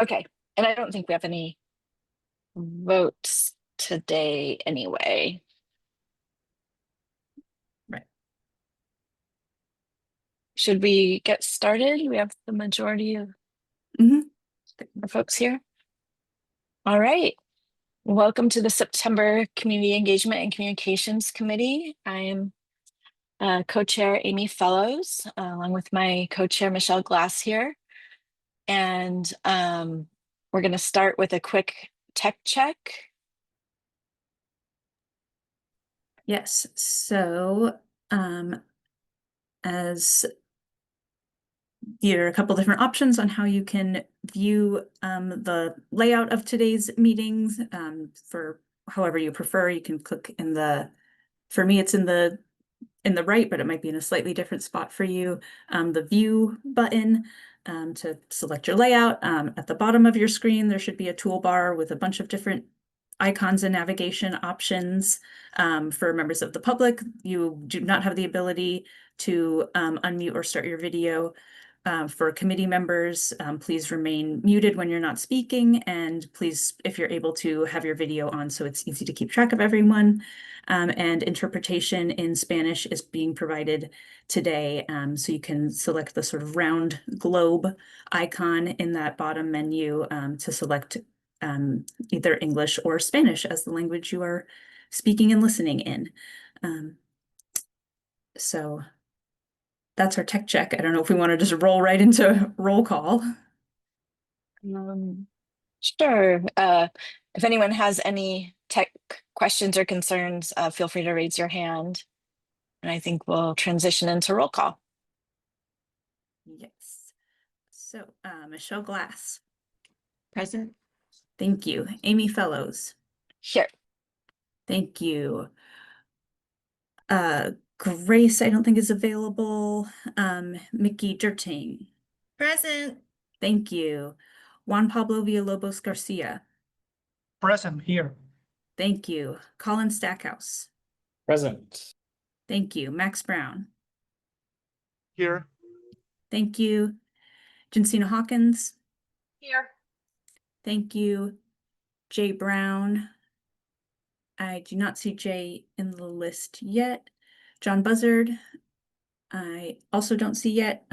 Okay, and I don't think we have any votes today anyway. Right. Should we get started? We have the majority of the folks here. All right. Welcome to the September Community Engagement and Communications Committee. I am co-chair Amy Fellows, along with my co-chair Michelle Glass here. And we're going to start with a quick tech check. Yes, so as there are a couple different options on how you can view the layout of today's meetings for however you prefer. You can click in for me it's in the right, but it might be in a slightly different spot for you. The view button to select your layout. At the bottom of your screen, there should be a toolbar with a bunch of different icons and navigation options. For members of the public, you do not have the ability to unmute or start your video. For committee members, please remain muted when you're not speaking, and please, if you're able to, have your video on so it's easy to keep track of everyone. And interpretation in Spanish is being provided today, so you can select the sort of round globe icon in that bottom menu to select either English or Spanish as the language you are speaking and listening in. So that's our tech check. I don't know if we want to just roll right into roll call. Sure. If anyone has any tech questions or concerns, feel free to raise your hand. And I think we'll transition into roll call. Yes. So Michelle Glass. Present. Thank you. Amy Fellows. Here. Thank you. Grace, I don't think is available. Mickey Dirting. Present. Thank you. Juan Pablo Villalobos Garcia. Present here. Thank you. Colin Stackhouse. Present. Thank you. Max Brown. Here. Thank you. Jensina Hawkins. Here. Thank you. Jay Brown. I do not see Jay in the list yet. John Buzzard. I also don't see yet.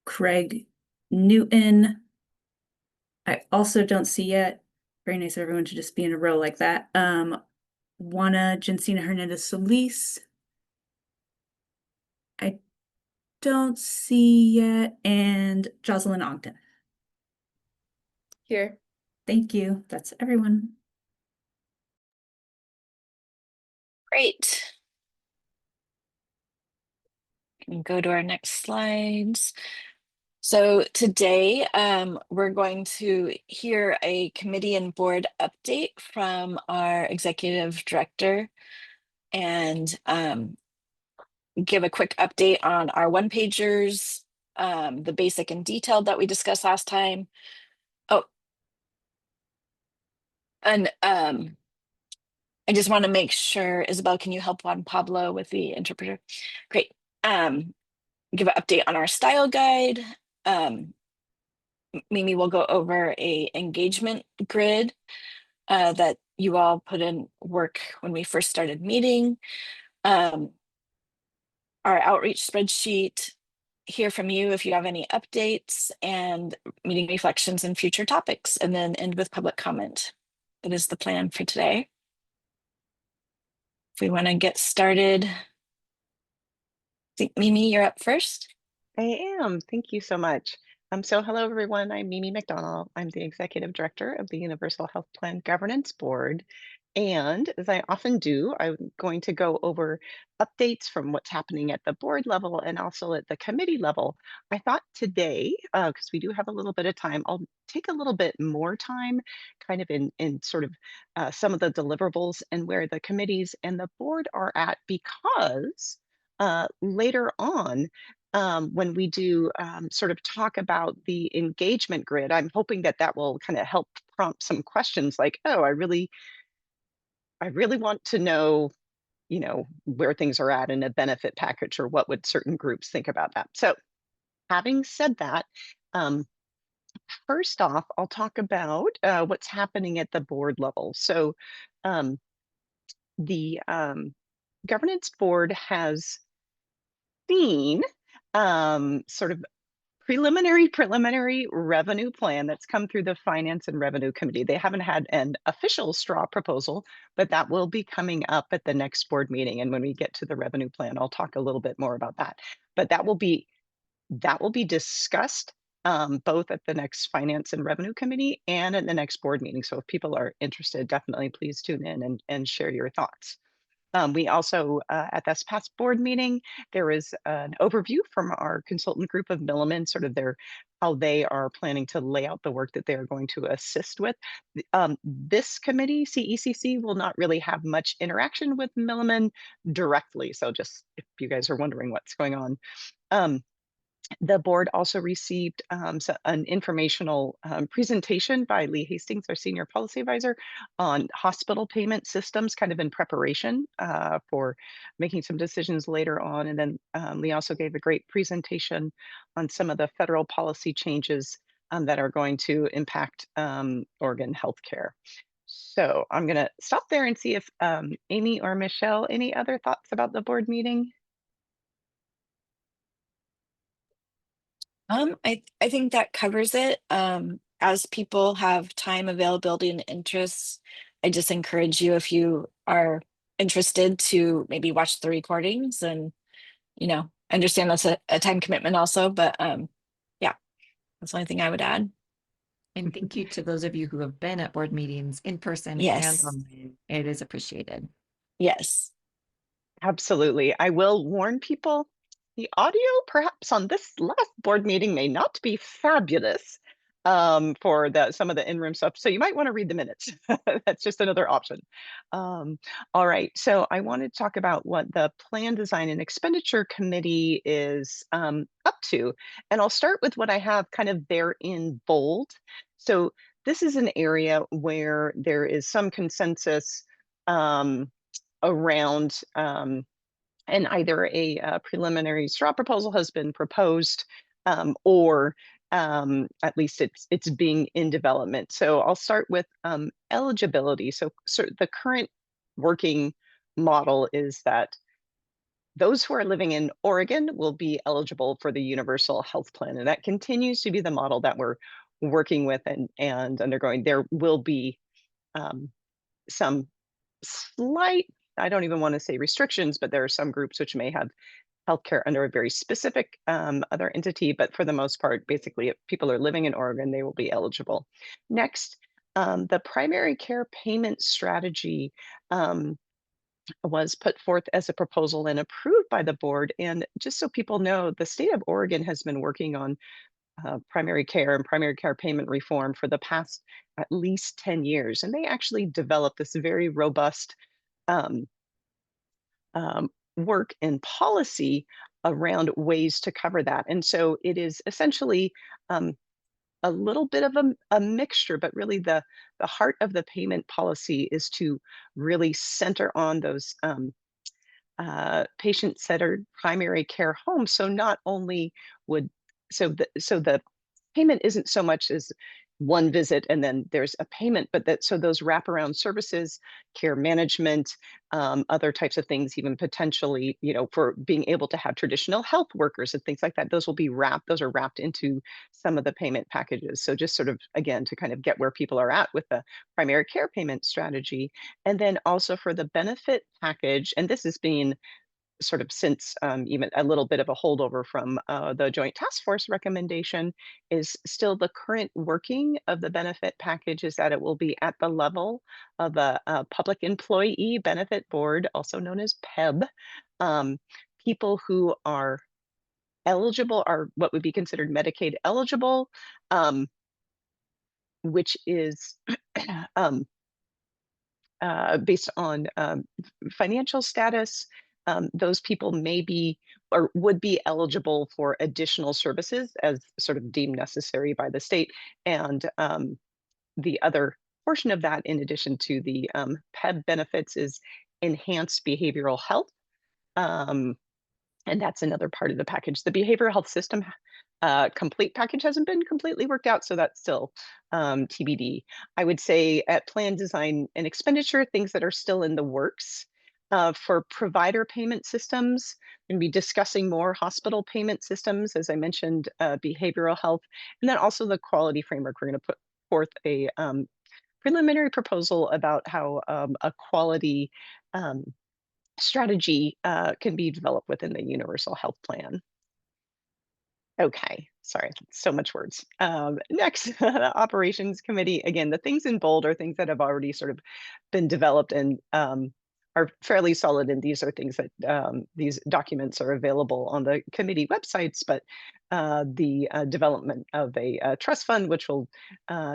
Craig Newton. I also don't see yet. Very nice of everyone to just be in a row like that. Juana Jensina Hernandez Solis. I don't see yet. And Jocelyn Ogden. Here. Thank you. That's everyone. Great. Can go to our next slides. So today we're going to hear a committee and board update from our executive director and give a quick update on our one-pagers, the basic and detailed that we discussed last time. Oh, and I just want to make sure, Isabel, can you help Juan Pablo with the interpreter? Great. Give an update on our style guide. Mimi will go over a engagement grid that you all put in work when we first started meeting. Our outreach spreadsheet, hear from you if you have any updates, and meeting reflections and future topics, and then end with public comment. That is the plan for today. If we want to get started, I think Mimi, you're up first. I am. Thank you so much. So hello, everyone. I'm Mimi McDonald. I'm the Executive Director of the Universal Health Plan Governance Board. And as I often do, I'm going to go over updates from what's happening at the board level and also at the committee level. I thought today, because we do have a little bit of time, I'll take a little bit more time kind of in sort of some of the deliverables and where the committees and the board are at, because later on, when we do sort of talk about the engagement grid, I'm hoping that that will kind of help prompt some questions like, oh, I really want to know, you know, where things are at in a benefit package, or what would certain groups think about that. So having said that, first off, I'll talk about what's happening at the board level. So the governance board has seen sort of preliminary revenue plan that's come through the Finance and Revenue Committee. They haven't had an official straw proposal, but that will be coming up at the next board meeting. And when we get to the revenue plan, I'll talk a little bit more about that. But that will be discussed both at the next Finance and Revenue Committee and at the next board meeting. So if people are interested, definitely please tune in and share your thoughts. We also, at this past board meeting, there was an overview from our consultant group of Milliman, sort of how they are planning to lay out the work that they are going to assist with. This committee, CECC, will not really have much interaction with Milliman directly. So just if you guys are wondering what's going on. The board also received an informational presentation by Lee Hastings, our senior policy advisor, on hospital payment systems, kind of in preparation for making some decisions later on. And then Lee also gave a great presentation on some of the federal policy changes that are going to impact Oregon healthcare. So I'm going to stop there and see if Amy or Michelle, any other thoughts about the board meeting? I think that covers it. As people have time, availability, and interests, I just encourage you, if you are interested, to maybe watch the recordings and, understand that's a time commitment also, but yeah, that's the only thing I would add. And thank you to those of you who have been at board meetings in person Yes. and online. It is appreciated. Yes. Absolutely. I will warn people, the audio perhaps on this last board meeting may not be fabulous for some of the in-room stuff. So you might want to read the minutes. That's just another option. All right. So I want to talk about what the Plan Design and Expenditure Committee is up to. And I'll start with what I have kind of there in bold. So this is an area where there is some consensus around and either a preliminary straw proposal has been proposed or at least it's being in development. So I'll start with eligibility. So the current working model is that those who are living in Oregon will be eligible for the universal health plan. And that continues to be the model that we're working with and undergoing. There will be some slight, I don't even want to say restrictions, but there are some groups which may have healthcare under a very specific other entity. But for the most part, basically, if people are living in Oregon, they will be eligible. Next, the primary care payment strategy was put forth as a proposal and approved by the board. And just so people know, the state of Oregon has been working on primary care and primary care payment reform for the past at least 10 years. And they actually developed this very robust work and policy around ways to cover that. And so it is essentially a little bit of a mixture, but really the heart of the payment policy is to really center on those patient-centered primary care homes. So not only would, so the payment isn't so much as one visit and then there's a payment, but so those wraparound services, care management, other types of things, even potentially, for being able to have traditional health workers and things like that, those are wrapped into some of the payment packages. So just sort of, again, to kind of get where people are at with the primary care payment strategy. And then also for the benefit package, and this is being sort of since even a little bit of a holdover from the Joint Task Force recommendation, is still the current working of the benefit package is that it will be at the level of a Public Employee Benefit Board, also known as PEB. People who are eligible are what would be considered Medicaid eligible, which is based on financial status. Those people may be or would be eligible for additional services as sort of deemed necessary by the state. And the other portion of that, in addition to the PEB benefits, is enhanced behavioral health. And that's another part of the package. The behavioral health system complete package hasn't been completely worked out, so that's still TBD. I would say at plan design and expenditure, things that are still in the works. For provider payment systems, we're going to be discussing more hospital payment systems, as I mentioned, behavioral health, and then also the quality framework. We're going to put forth a preliminary proposal about how a quality strategy can be developed within the universal health plan. Okay, sorry, so much words. Next, operations committee. Again, the things in bold are things that have already sort of been developed and are fairly solid. And these are things that these documents are available on the committee websites, but the development of a trust fund, which will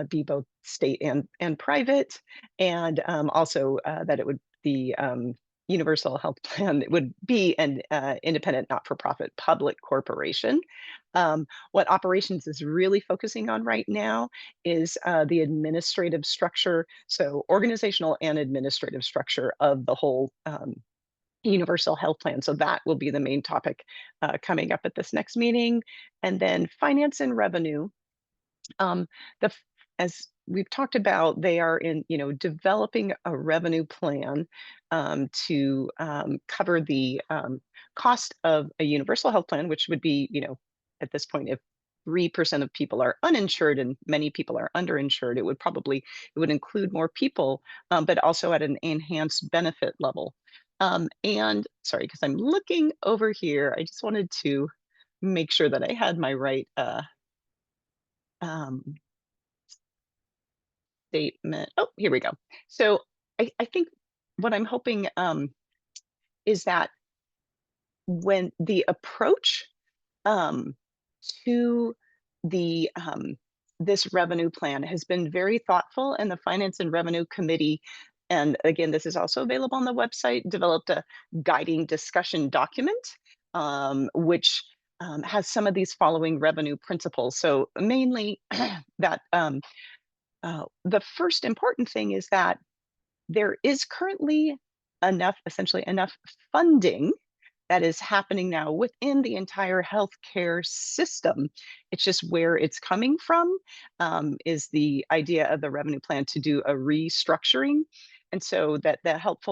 be both state and private, and also that it would be universal health plan. It would be an independent, not-for-profit public corporation. What operations is really focusing on right now is the administrative structure, so organizational and administrative structure of the whole universal health plan. So that will be the main topic coming up at this next meeting. And then finance and revenue. As we've talked about, they are in, developing a revenue plan to cover the cost of a universal health plan, which would be, at this point, if 3% of people are uninsured and many people are underinsured, it would include more people, but also at an enhanced benefit level. And sorry, because I'm looking over here, I just wanted to make sure that I had my right statement. Oh, here we go. So I think what I'm hoping is that when the approach to the this revenue plan has been very thoughtful, and the Finance and Revenue Committee, and again, this is also available on the website, developed a guiding discussion document, which has some of these following revenue principles. So mainly that the first important thing is that there is currently essentially enough funding that is happening now within the entire healthcare system. It's just where it's coming from is the idea of the revenue plan to do a restructuring. And so that hope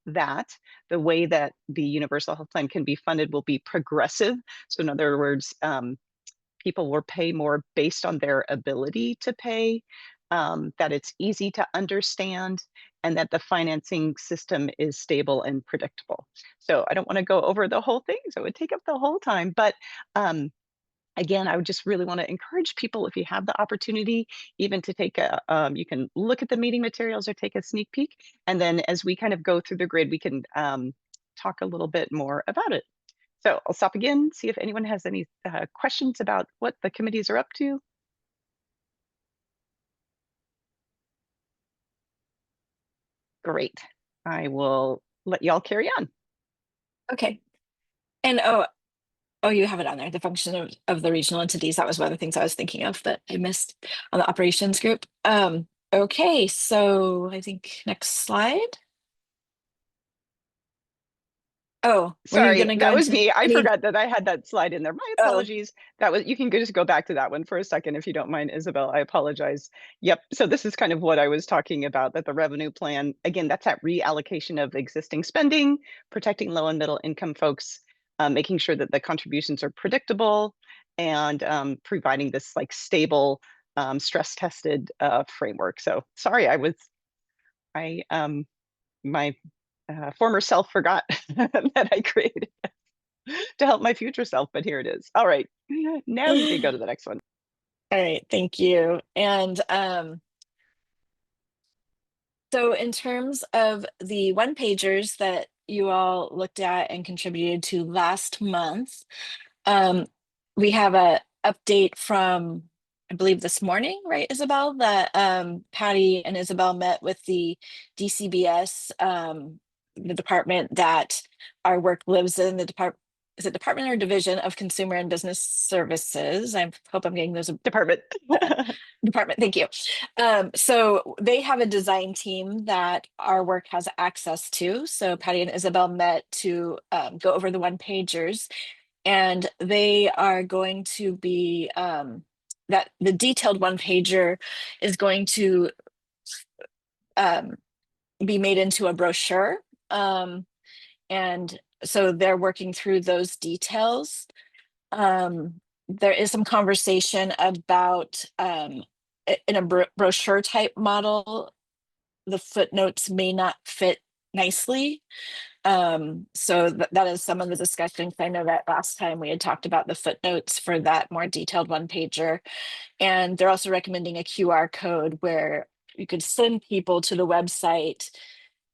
that the way that the universal health plan can be funded will be progressive. So in other words, people will pay more based on their ability to pay, that it's easy to understand, and that the financing system is stable and predictable. So I don't want to go over the whole thing, so it would take up the whole time. But again, I would just really want to encourage people, if you have the opportunity, even to take you can look at the meeting materials or take a sneak peek. And then as we kind of go through the grid, we can talk a little bit more about it. So I'll stop again, see if anyone has any questions about what the committees are up to. Great. I will let y'all carry on. Okay. And oh, you have it on there, the function of the regional entities. That was one of the things I was thinking of that I missed on the operations group. Okay, so I think next slide. Oh, sorry, gonna go that was into me. I forgot that I had that slide in there. My apologies. You can just go back to that one for a second if you don't mind, Isabel. I apologize. Yep. So this is kind of what I was talking about, that the revenue plan, again, that's that reallocation of existing spending, protecting low and middle income folks, making sure that the contributions are predictable, and providing this like stable, stress tested framework. So sorry, my former self forgot that I created to help my future self, but here it is. All right, now you can go to the next one. All right, thank you. And so in terms of the one-pagers that you all looked at and contributed to last month, we have a update from, I believe, this morning, right, Isabel, that Patty and Isabel met with the DCBS, the department that our work lives in, the department. Is it Department or Division of Consumer and Business Services? I hope I'm getting those. Department. Department, thank you. So they have a design team that our work has access to. So Patty and Isabel met to go over the one-pagers. and they are going to be that the detailed one pager is going to be made into a brochure. And so they're working through those details. There is some conversation about in a brochure type model, the footnotes may not fit nicely. So that is some of the discussion. I know that last time we had talked about the footnotes for that more detailed one pager. And they're also recommending a QR code where you could send people to the website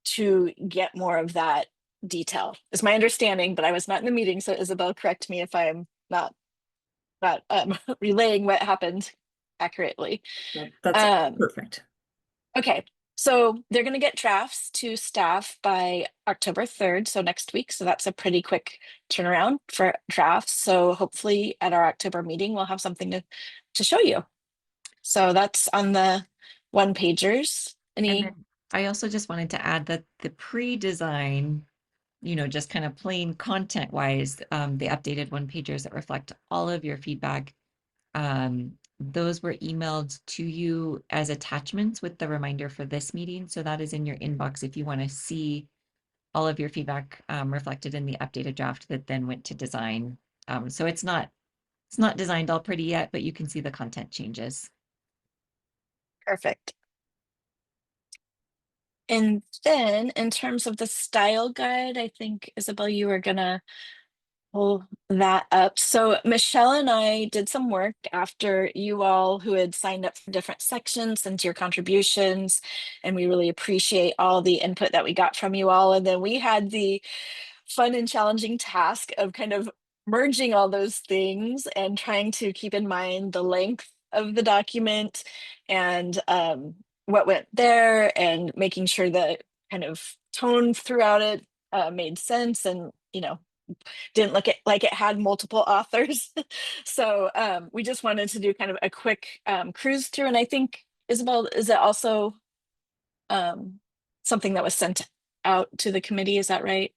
to get more of that detail. Is my understanding, but I was not in the meeting, so Isabel, correct me if I'm not relaying what happened accurately. That's perfect. Okay, so they're going to get drafts to staff by October 3rd, so next week. So that's a pretty quick turnaround for drafts. So hopefully at our October meeting, we'll have something to show you. So that's on the one pagers. And then I also just wanted to add that the pre-design, just kind of plain content wise, the updated one pagers that reflect all of your feedback, those were emailed to you as attachments with the reminder for this meeting. So that is in your inbox if you want to see all of your feedback reflected in the updated draft that then went to design. So it's not designed all pretty yet, but you can see the content changes. Perfect. And then in terms of the style guide, I think, Isabel, you were gonna pull that up. So Michelle and I did some work after you all who had signed up for different sections sent your contributions, and we really appreciate all the input that we got from you all. And then we had the fun and challenging task of kind of merging all those things and trying to keep in mind the length of the document and what went there, and making sure that kind of tone throughout it made sense, and didn't look like it had multiple authors. So we just wanted to do kind of a quick cruise through. And I think, Isabel, is it also something that was sent out to the committee? Is that right?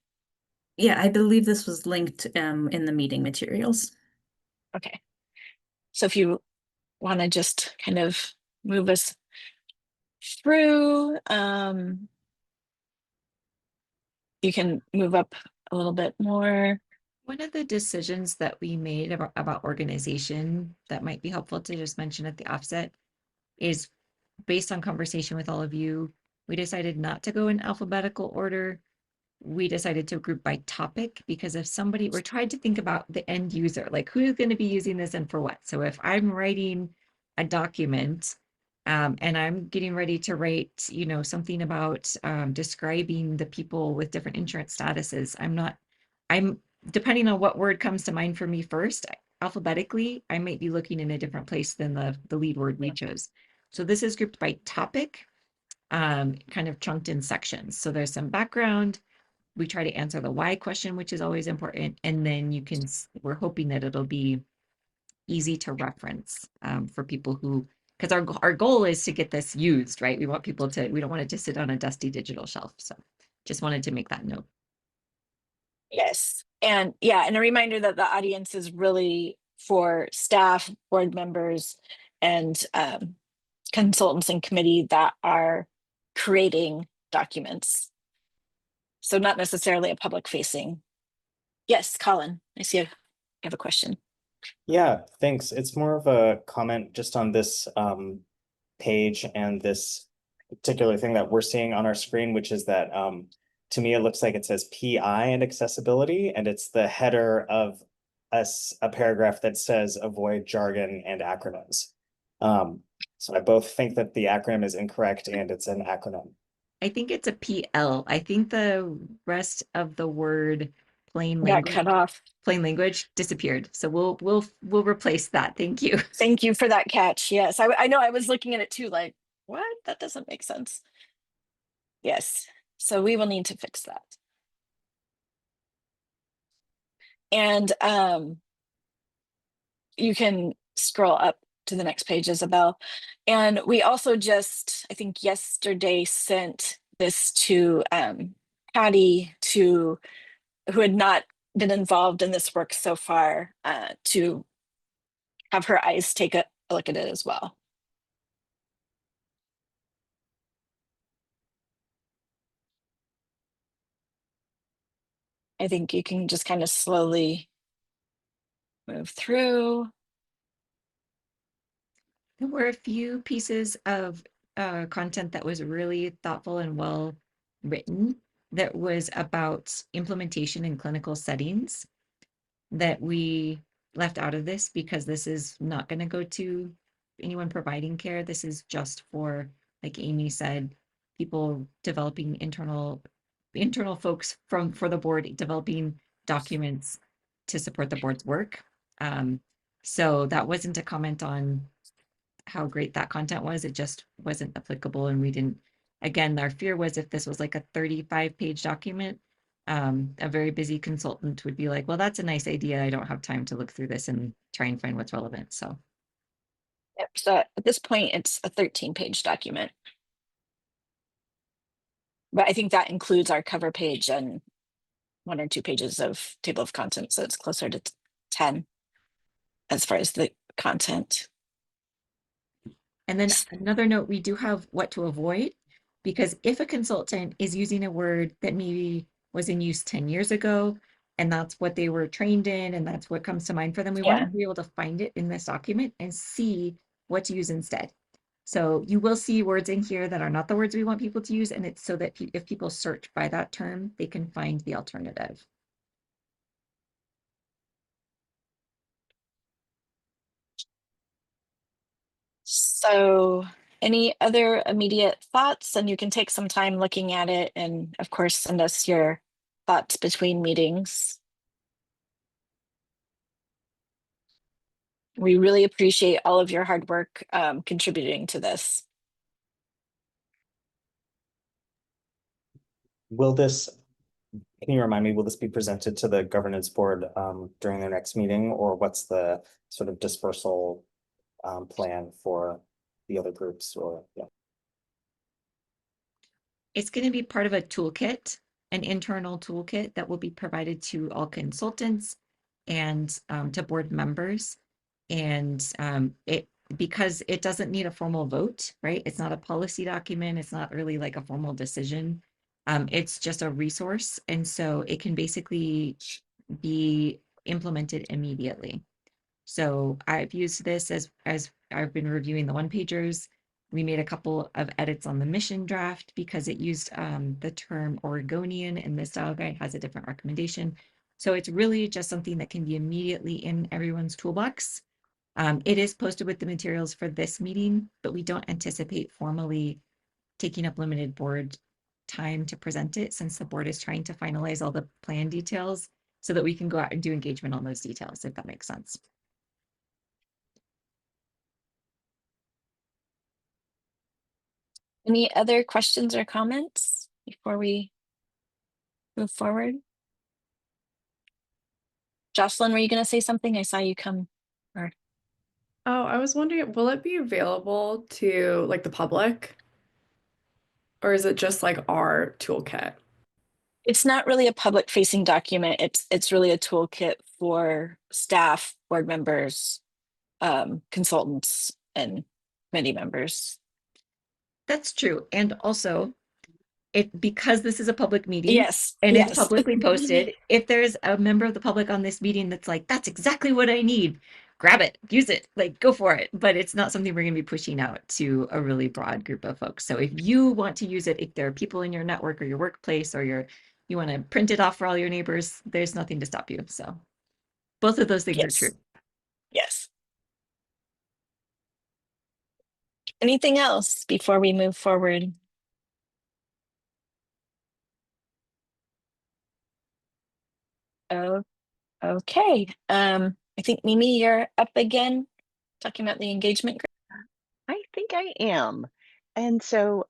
Yeah, I believe this was linked in the meeting materials. Okay. So if you want to just kind of move us through, you can move up a little bit more. One of the decisions that we made about organization that might be helpful to just mention at the offset is based on conversation with all of you, we decided not to go in alphabetical order. We decided to group by topic because if we're trying to think about the end user, like who's going to be using this and for what. So if I'm writing a document and I'm getting ready to write, something about describing the people with different insurance statuses, I'm depending on what word comes to mind for me first, alphabetically, I might be looking in a different place than the lead word we chose. So this is grouped by topic, kind of chunked in sections. So there's some background. We try to answer the why question, which is always important. And then we're hoping that it'll be easy to reference for people because our goal is to get this used, right? We don't want it to sit on a dusty digital shelf. So just wanted to make that note. Yes. And a reminder that the audience is really for staff, board members, and consultants and committee that are creating documents. So not necessarily a public facing. Yes, Colin, I see you have a question. Yeah, thanks. It's more of a comment just on this page and this particular thing that we're seeing on our screen, which is that to me, it looks like it says PI and accessibility, and it's the header of a paragraph that says avoid jargon and acronyms. So I both think that the acronym is incorrect and it's an acronym. I think it's a PL. I think the rest of the word plain language disappeared. So we'll replace that. Thank you. Thank you for that catch. Yes, I know I was looking at it too, like, what? That doesn't make sense. Yes, so we will need to fix that. And you can scroll up to the next page, Isabel. And we also just, I think yesterday, sent this to Patty who had not been involved in this work so far to have her eyes take a look at it as well. I think you can just kind of slowly move through. There were a few pieces of content that was really thoughtful and well written that was about implementation in clinical settings that we left out of this because this is not going to go to anyone providing care. This is just for, like Amy said, people developing internal folks for the board developing documents to support the board's work. So that wasn't a comment on how great that content was. It just wasn't applicable, and we didn't. Again, our fear was if this was like a 35-page document, a very busy consultant would be like, well, that's a nice idea. I don't have time to look through this and try and find what's relevant. So, Yep. So at this point, it's a 13-page document. But I think that includes our cover page and 1 or 2 pages of table of contents. So it's closer to 10 as far as the content. and then another note, we do have what to avoid, because if a consultant is using a word that maybe was in use 10 years ago, and that's what they were trained in, and that's what comes to mind for them, we want to be able to find it in this document and see what to use instead. So you will see words in here that are not the words we want people to use, and it's so that if people search by that term, they can find the alternative. So any other immediate thoughts? And you can take some time looking at it and of course send us your thoughts between meetings. We really appreciate all of your hard work contributing to this. Can you remind me, will this be presented to the governance board during their next meeting, or what's the sort of dispersal plan for the other groups? Or yeah. It's going to be part of a toolkit, an internal toolkit that will be provided to all consultants and to board members. And because it doesn't need a formal vote, right? It's not a policy document. It's not really like a formal decision. It's just a resource. And so it can basically be implemented immediately. So I've used this as I've been reviewing the one-pagers. We made a couple of edits on the mission draft because it used the term Oregonian, and this style guide has a different recommendation. So it's really just something that can be immediately in everyone's toolbox. It is posted with the materials for this meeting, but we don't anticipate formally taking up limited board time to present it, since the board is trying to finalize all the plan details so that we can go out and do engagement on those details, if that makes sense. Any other questions or comments before we move forward? Jocelyn, were you going to say something? I saw you come. Or Oh, I was wondering, will it be available to like the public? Or is it just like our toolkit? it's not really a public facing document. It's really a toolkit for staff, board members, consultants, and committee members. That's true. And also, because this is a public meeting, Yes, and yes. it's publicly posted, if there's a member of the public on this meeting that's like, that's exactly what I need, grab it, use it, like go for it. But it's not something we're going to be pushing out to a really broad group of folks. So if you want to use it, if there are people in your network or your workplace, or you want to print it off for all your neighbors, there's nothing to stop you. So both of those things are true. Yes. Anything else before we move forward? Oh, okay. I think Mimi, you're up again, talking about the engagement group. I think I am. And so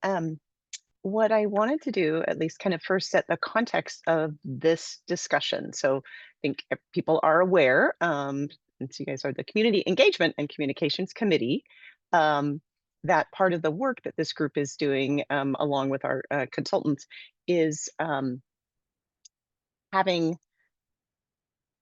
what I wanted to do, at least kind of first set the context of this discussion. So I think people are aware, since you guys are the Community Engagement and Communications Committee, that part of the work that this group is doing along with our consultants is having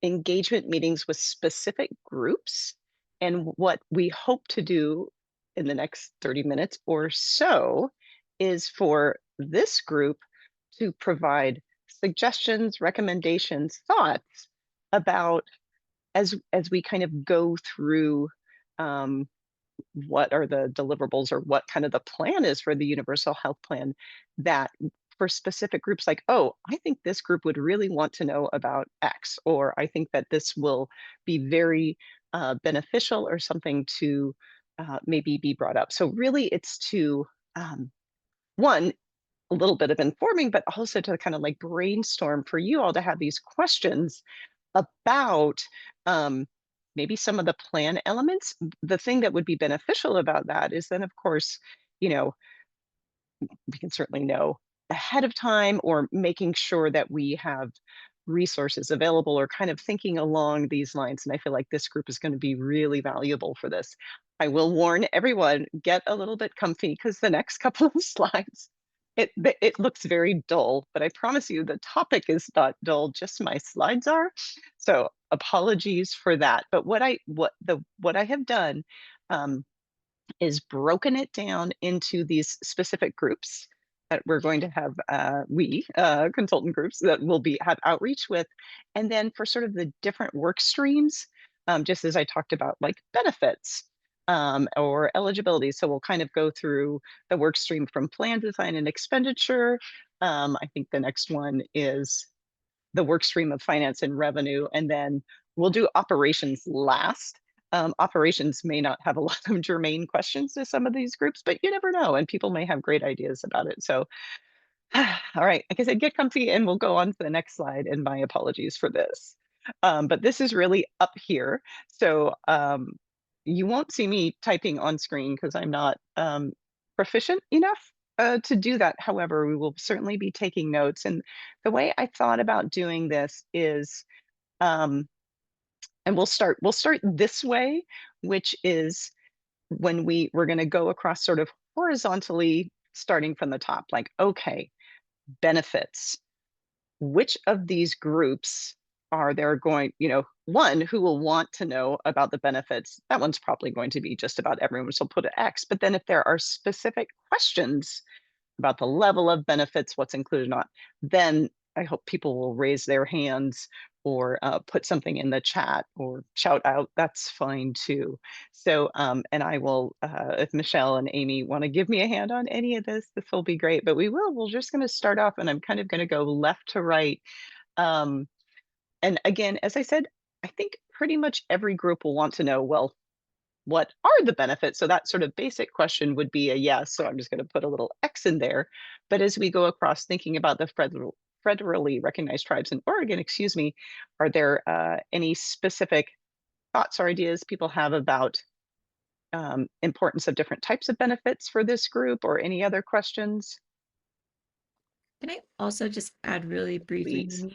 engagement meetings with specific groups. And what we hope to do in the next 30 minutes or so is for this group to provide suggestions, recommendations, thoughts about as we kind of go through what are the deliverables or what kind of the plan is for the universal health plan, that for specific groups like, oh, I think this group would really want to know about X, or I think that this will be very beneficial or something to maybe be brought up. So really it's to, one, a little bit of informing, but also to kind of like brainstorm for you all to have these questions about maybe some of the plan elements. The thing that would be beneficial about that is then, of course, you know, we can certainly know ahead of time, or making sure that we have resources available, or kind of thinking along these lines. And I feel like this group is going to be really valuable for this. I will warn everyone, get a little bit comfy, because the next couple of slides, it looks very dull, but I promise you the topic is not dull, just my slides are. So apologies for that. But what I have done is broken it down into these specific groups that we're going to have, consultant groups that will have outreach with. And then for sort of the different work streams, just as I talked about, like benefits or eligibility. So we'll kind of go through the work stream from plan design and expenditure. I think the next one is the work stream of finance and revenue, and then we'll do operations last. Operations may not have a lot of germane questions to some of these groups, but you never know, and people may have great ideas about it. So, all right, like I said, get comfy, and we'll go on to the next slide, and my apologies for this. But this is really up here. So you won't see me typing on screen because I'm not proficient enough to do that. However, we will certainly be taking notes. And the way I thought about doing this is, and we'll start this way, which is when we're going to go across sort of horizontally, starting from the top, like, okay, benefits. Which of these groups are there going, one who will want to know about the benefits? That one's probably going to be just about everyone, so put an X. But then if there are specific questions about the level of benefits, what's included or not, then I hope people will raise their hands, or put something in the chat, or shout out. That's fine too. So, and I will, if Michelle and Amy want to give me a hand on any of this will be great. But we're just going to start off, and I'm kind of going to go left to right. And again, as I said, I think pretty much every group will want to know, well, what are the benefits? So that sort of basic question would be a yes. So I'm just going to put a little X in there. But as we go across thinking about the federally recognized tribes in Oregon, excuse me, are there any specific thoughts or ideas people have about importance of different types of benefits for this group, or any other questions? Can I also just add really briefly? Please.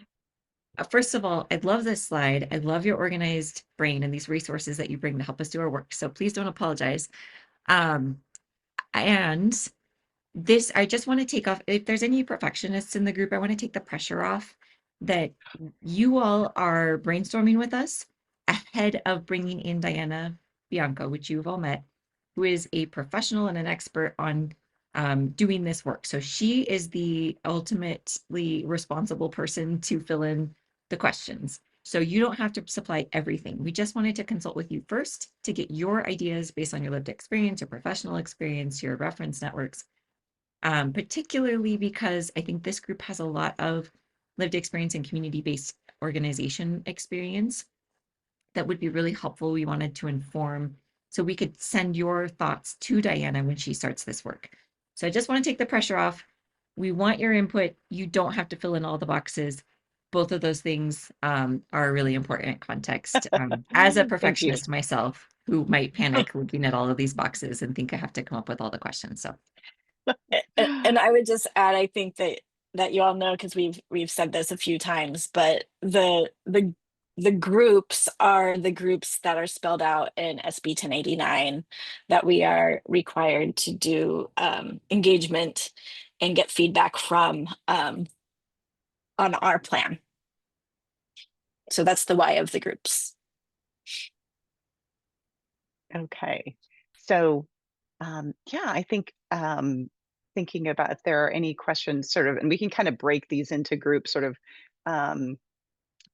First of all, I love this slide. I love your organized brain and these resources that you bring to help us do our work. So please don't apologize. And this, I just want to take off, if there's any perfectionists in the group, I want to take the pressure off that you all are brainstorming with us ahead of bringing in Diana Bianco, which you've all met, who is a professional and an expert on doing this work. So she is the ultimately responsible person to fill in the questions. So you don't have to supply everything. We just wanted to consult with you first to get your ideas based on your lived experience, your professional experience, your reference networks, particularly because I think this group has a lot of lived experience and community-based organization experience that would be really helpful. We wanted to inform, so we could send your thoughts to Diana when she starts this work. So I just want to take the pressure off. We want your input. You don't have to fill in all the boxes. Both of those things are really important in context. As a perfectionist myself, who might panic looking at all of these boxes and think I have to come up with all the questions. So, and I would just add, I think that you all know, because we've said this a few times, but the groups are the groups that are spelled out in SB 1089 that we are required to do engagement and get feedback from on our plan. So that's the why of the groups. Okay. So, yeah, I think thinking about if there are any questions sort of, and we can kind of break these into groups, sort of um,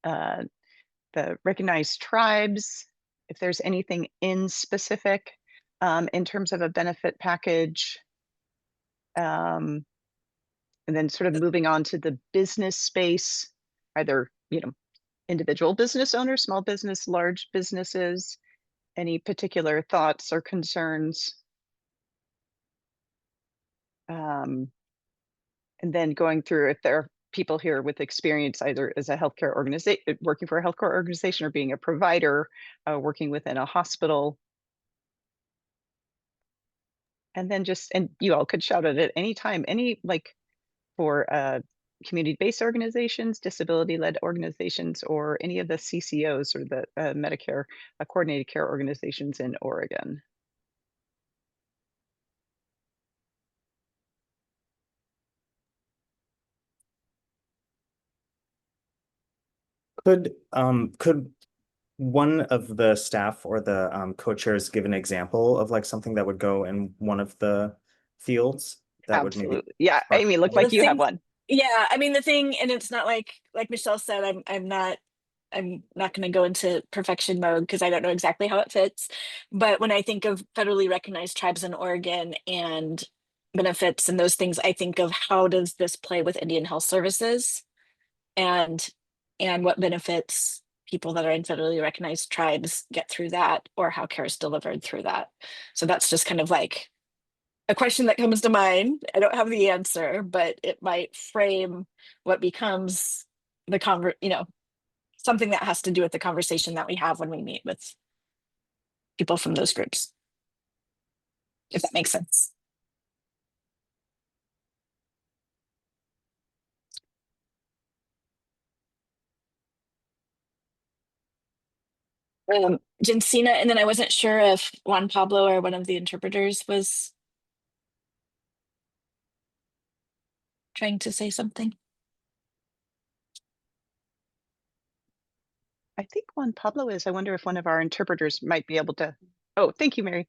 the recognized tribes, if there's anything in specific in terms of a benefit package. And then sort of moving on to the business space, either, individual business owners, small business, large businesses, any particular thoughts or concerns? And then going through if there are people here with experience either as a healthcare organization, working for a healthcare organization, or being a provider, working within a hospital. And then and you all could shout it at any time, any for community-based organizations, disability-led organizations, or any of the CCOs or the Medicare coordinated care organizations in Oregon. Could one of the staff or the co-chairs give an example of like something that would go in one of the fields that would maybe Absolutely. Yeah, spark- Amy, look Well, like the you have thing- one. Yeah, I mean the thing, and it's not like Michelle said, I'm not going to go into perfection mode because I don't know exactly how it fits. But when I think of federally recognized tribes in Oregon and benefits and those things, I think of how does this play with Indian Health Services and what benefits people that are in federally recognized tribes get through that, or how care is delivered through that. So that's just kind of like a question that comes to mind. I don't have the answer, but it might frame what becomes the something that has to do with the conversation that we have when we meet with people from those groups, if that makes sense. Jensina, and then I wasn't sure if Juan Pablo or one of the interpreters was trying to say something. I think Juan Pablo is. I wonder if one of our interpreters might be able to. Oh, thank you, Mary.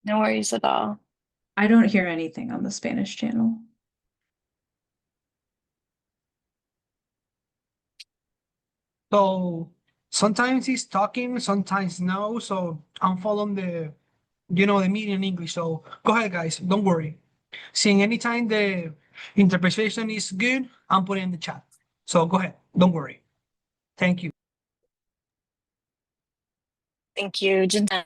No worries at all. I don't hear anything on the Spanish channel. So sometimes he's talking, sometimes no. So I'm following the meeting in English. So go ahead, guys. Don't worry. Seeing anytime the interpretation is good, I'm putting in the chat. So go ahead. Don't worry. Thank you. Thank you, Jensina.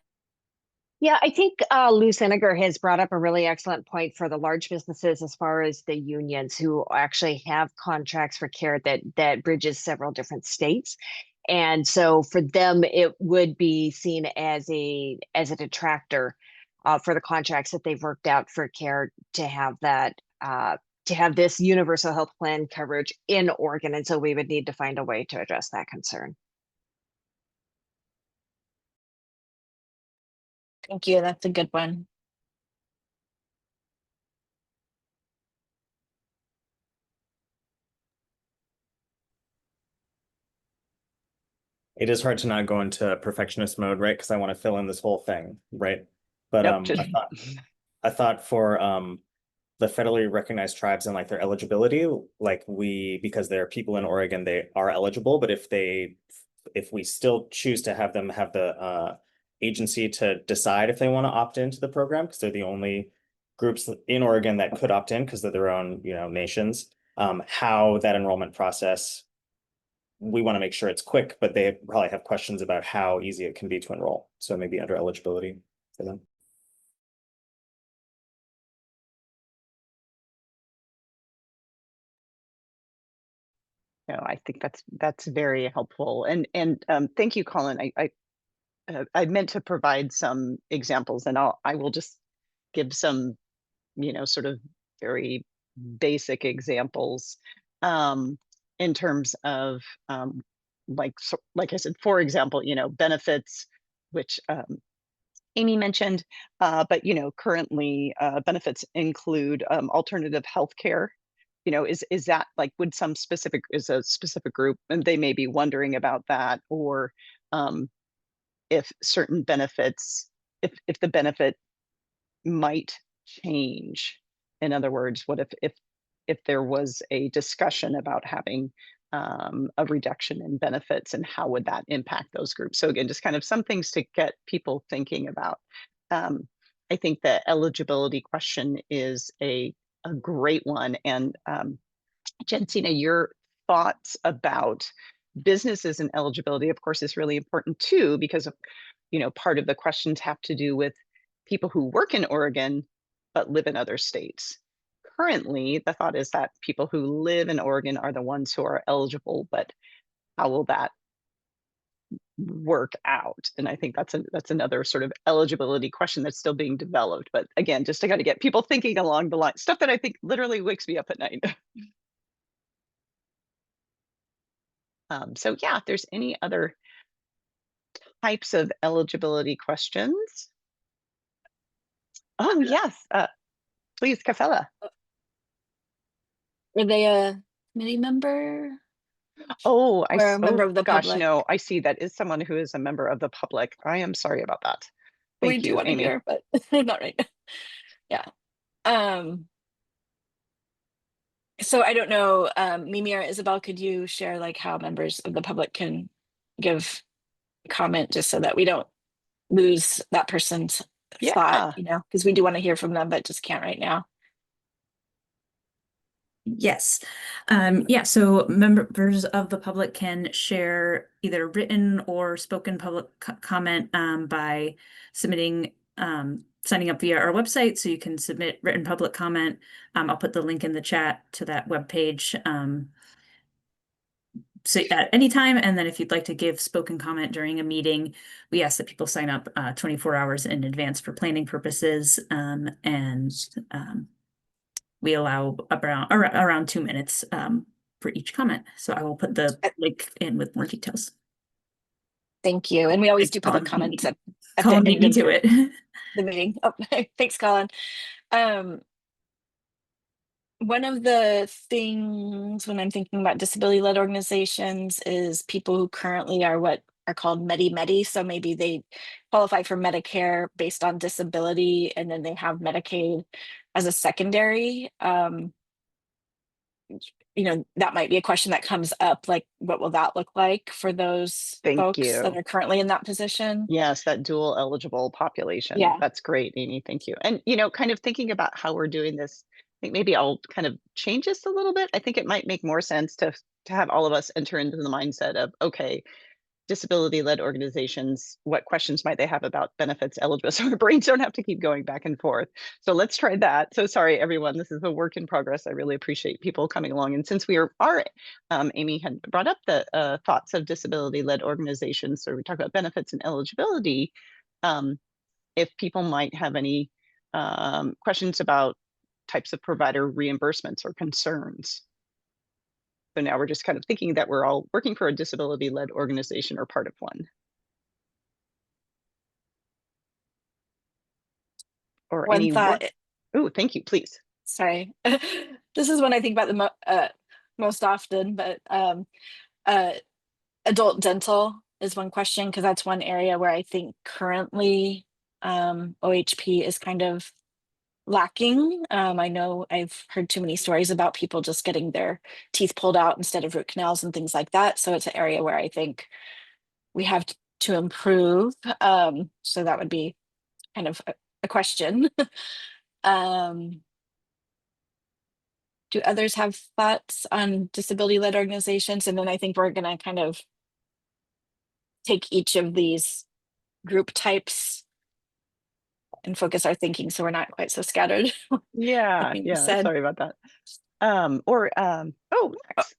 Yeah, I think Lou Senegar has brought up a really excellent point for the large businesses as far as the unions who actually have contracts for care that bridges several different states. And so for them, it would be seen as a detractor for the contracts that they've worked out for care to have that to have this universal health plan coverage in Oregon. And so we would need to find a way to address that concern. Thank you. That's a good one. It is hard to not go into perfectionist mode, right? Because I want to fill in this whole thing, right? But Nope, I thought for the federally recognized tribes and like their eligibility, like because there are people in Oregon, they are eligible, but if we still choose to have them have the agency to decide if they want to opt into the program, because they're the only groups in Oregon that could opt in because they're their own, nations, how that enrollment process, we want to make sure it's quick, but they probably have questions about how easy it can be to enroll. So maybe under eligibility for them. No, I think that's very helpful. And thank you, Colin. I meant to provide some examples, and I will just give some, sort of very basic examples in terms of like I said, for example, benefits, which Amy mentioned, but currently benefits include alternative health care. Is that like, is a specific group, and they may be wondering about that, or if certain benefits, if the benefit might change. In other words, what if there was a discussion about having a reduction in benefits, and how would that impact those groups? So again, just kind of some things to get people thinking about. I think the eligibility question is a great one. And Jensina, your thoughts about businesses and eligibility, of course, is really important too, because part of the questions have to do with people who work in Oregon but live in other states. Currently, the thought is that people who live in Oregon are the ones who are eligible, but how will that work out? And I think that's another sort of eligibility question that's still being developed. But again, just to kind of get people thinking along the line, stuff that I think literally wakes me up at night. So yeah, if there's any other types of eligibility questions. Oh yes, please, Kafella. Were they a committee member? Oh, or a member of the gosh, public? no, I see that is someone who is a member of the public. I am sorry about that. We Thank do you, want to Amy. hear, but not right now. Yeah. So I don't know, Mimi or Isabel, could you share like how members of the public can give comment, just so that we don't lose that person's thought, Yeah. because we do want to hear from them, but just can't right now. Yes. Yeah, so members of the public can share either written or spoken public comment by signing up via our website. So you can submit written public comment. I'll put the link in the chat to that webpage. So at any time, and then if you'd like to give spoken comment during a meeting, we ask that people sign up 24 hours in advance for planning purposes, and we allow around 2 minutes for each comment. So I will put the link in with more details. Thank you. And we always do public comments at the Colin beat end me of to it. the meeting. Oh, thanks, Colin. One of the things when I'm thinking about disability-led organizations is people who currently are what are called Medi-Medi. So maybe they qualify for Medicare based on disability, and then they have Medicaid as a secondary. That might be a question that comes up, like, what will that look like for those Thank folks that you. are currently in that position? Yes, that dual eligible population. Yeah. That's great, Amy. Thank you. And, kind of thinking about how we're doing this, I think maybe I'll kind of change this a little bit. I think it might make more sense to have all of us enter into the mindset of, okay, disability-led organizations, what questions might they have about benefits eligible? So our brains don't have to keep going back and forth. So let's try that. So sorry, everyone, this is a work in progress. I really appreciate people coming along. And since we are Amy had brought up the thoughts of disability-led organizations, so we talk about benefits and eligibility. If people might have any questions about types of provider reimbursements or concerns. So now we're just kind of thinking that we're all working for a disability-led organization or part of one. Or One any thought. Oh, thank you, please. Sorry. This is one I think about the most often, but adult dental is one question, because that's one area where I think currently OHP is kind of lacking. I know I've heard too many stories about people just getting their teeth pulled out instead of root canals and things like that. So it's an area where I think we have to improve. So that would be kind of a question. Do others have thoughts on disability-led organizations? And then I think we're going to kind of take each of these group types and focus our thinking so we're not quite so scattered. Yeah, sorry about that. Oh, Max.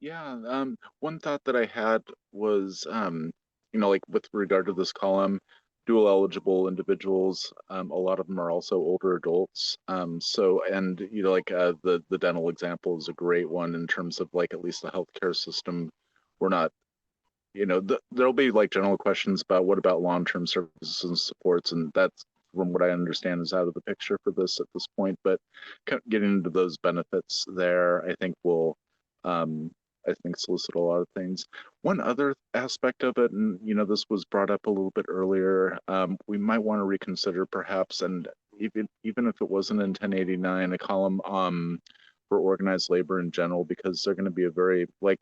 Yeah, one thought that I had was, like with regard to this column, dual eligible individuals, a lot of them are also older adults. And like the dental example is a great one in terms of like at least the healthcare system. We're not, there'll be like general questions about what about long-term services and supports, and that's from what I understand is out of the picture for this at this point. But getting into those benefits there, I think will solicit a lot of things. One other aspect of it, and this was brought up a little bit earlier, we might want to reconsider perhaps, and even if it wasn't in 1089, a column for organized labor in general, because they're going to be a very like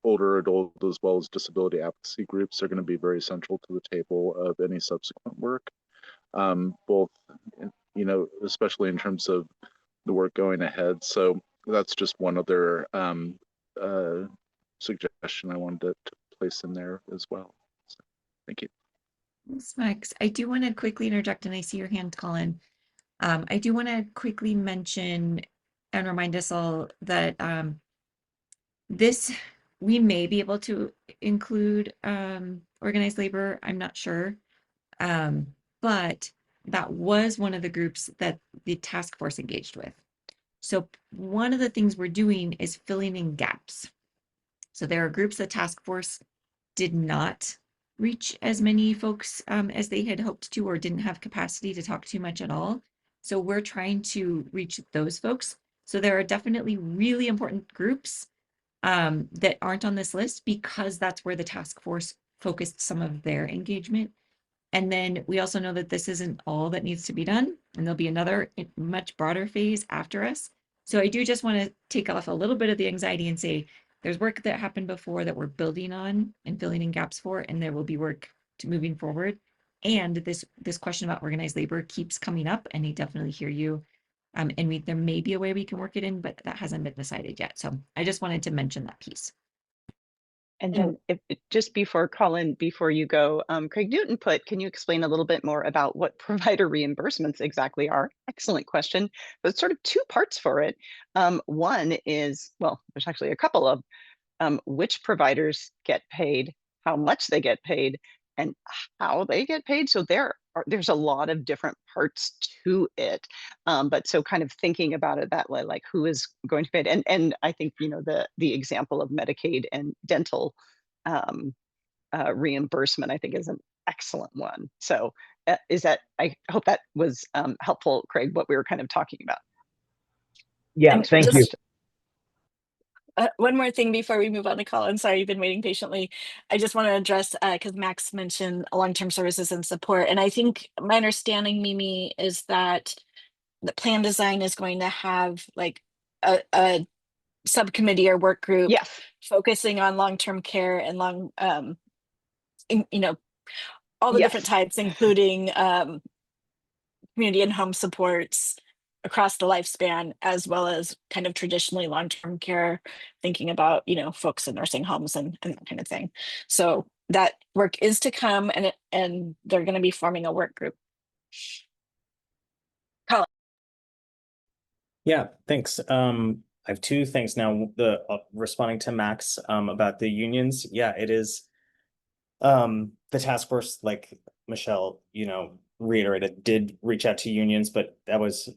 older adult as well as disability advocacy groups are going to be very central to the table of any subsequent work, both especially in terms of the work going ahead. So that's just one other suggestion I wanted to place in there as well. So, thank you. Thanks, Max. I do want to quickly interject, and I see your hand, Colin. I do want to quickly mention and remind us all that we may be able to include organized labor. I'm not sure. But that was one of the groups that the task force engaged with. So one of the things we're doing is filling in gaps. So there are groups that task force did not reach as many folks as they had hoped to, or didn't have capacity to talk too much at all. So we're trying to reach those folks. So there are definitely really important groups that aren't on this list because that's where the task force focused some of their engagement. And then we also know that this isn't all that needs to be done, and there'll be another much broader phase after us. So I do just want to take off a little bit of the anxiety and say there's work that happened before that we're building on and filling in gaps for, and there will be work to moving forward. And this question about organized labor keeps coming up, and I definitely hear you. And there may be a way we can work it in, but that hasn't been decided yet. So I just wanted to mention that piece. And then just before Colin, before you go, Craig Newton can you explain a little bit more about what provider reimbursements exactly are? Excellent question. But sort of two parts for it. One is, well, there's actually a couple of which providers get paid, how much they get paid, and how they get paid. So there's a lot of different parts to it. But so kind of thinking about it that way, like who is going to pay it? And I think, the example of Medicaid and dental reimbursement, I think is an excellent one. So I hope that was helpful, Craig, what we were kind of talking about. Yeah, thank you. One more thing before we move on to Colin. Sorry, you've been waiting patiently. I just want to address, because Max mentioned long-term services and support. And I think my understanding, Mimi, is that the plan design is going to have like a subcommittee or work group focusing on long-term care and all the different types, including community and home supports across the lifespan, as well as kind of traditionally long-term care, thinking about, folks in nursing homes and that kind of thing. So that work is to come, and they're going to be forming a work group. Colin. Yeah, thanks. I have two things now. Responding to Max about the unions. Yeah, it is the task force, like Michelle, reiterated, did reach out to unions, but that was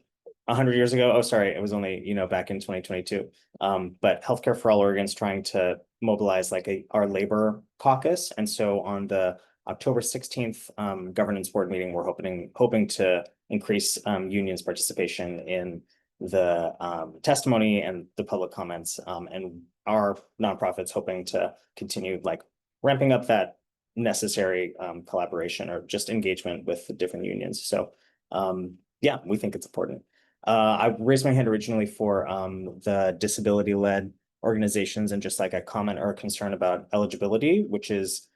100 years ago. Oh, sorry, it was only, back in 2022. But Healthcare for All Oregon's trying to mobilize like our labor caucus. And so on the October 16th governance board meeting, we're hoping to increase unions' participation in the testimony and the public comments. And our nonprofit's hoping to continue like ramping up that necessary collaboration or just engagement with the different unions. So yeah, we think it's important. I raised my hand originally for the disability-led organizations and just like a comment or a concern about eligibility, which is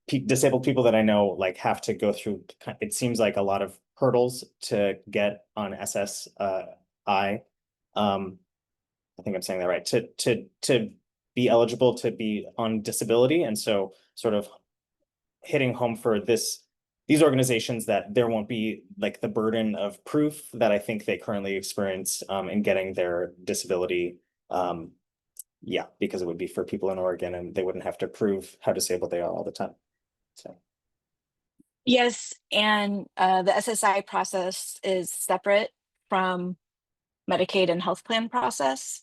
disabled people that I know like have to go through, it seems like a lot of hurdles to get on SSI. I think I'm saying that right, to be eligible to be on disability. And so sort of hitting home for these organizations that there won't be like the burden of proof that I think they currently experience in getting their disability yeah, because it would be for people in Oregon and they wouldn't have to prove how disabled they are all the time. So. Yes, and the SSI process is separate from Medicaid and health plan process.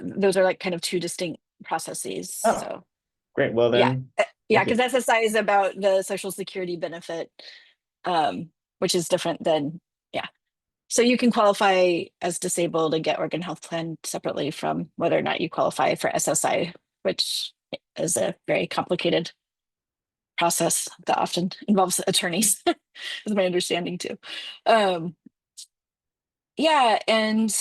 Those are like kind of two distinct processes. Oh, so great. Well then, yeah, because SSI is about the Social Security benefit, which is different than, yeah. So you can qualify as disabled and get Oregon Health Plan separately from whether or not you qualify for SSI, which is a very complicated process that often involves attorneys, is my understanding too. Yeah, and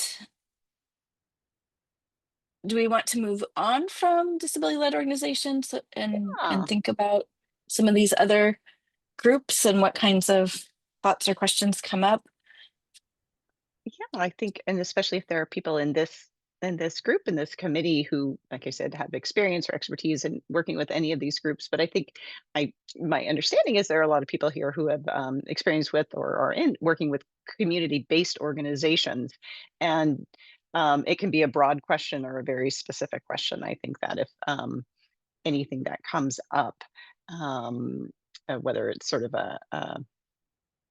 do we want to move on from disability-led organizations and think about some of these other groups and what kinds of thoughts or questions come up? Yeah, I think, and especially if there are people in this group, in this committee who, like I said, have experience or expertise in working with any of these groups. But I think my understanding is there are a lot of people here who have experience with or are in working with community-based organizations, and it can be a broad question or a very specific question. I think that if anything that comes up, whether it's sort of a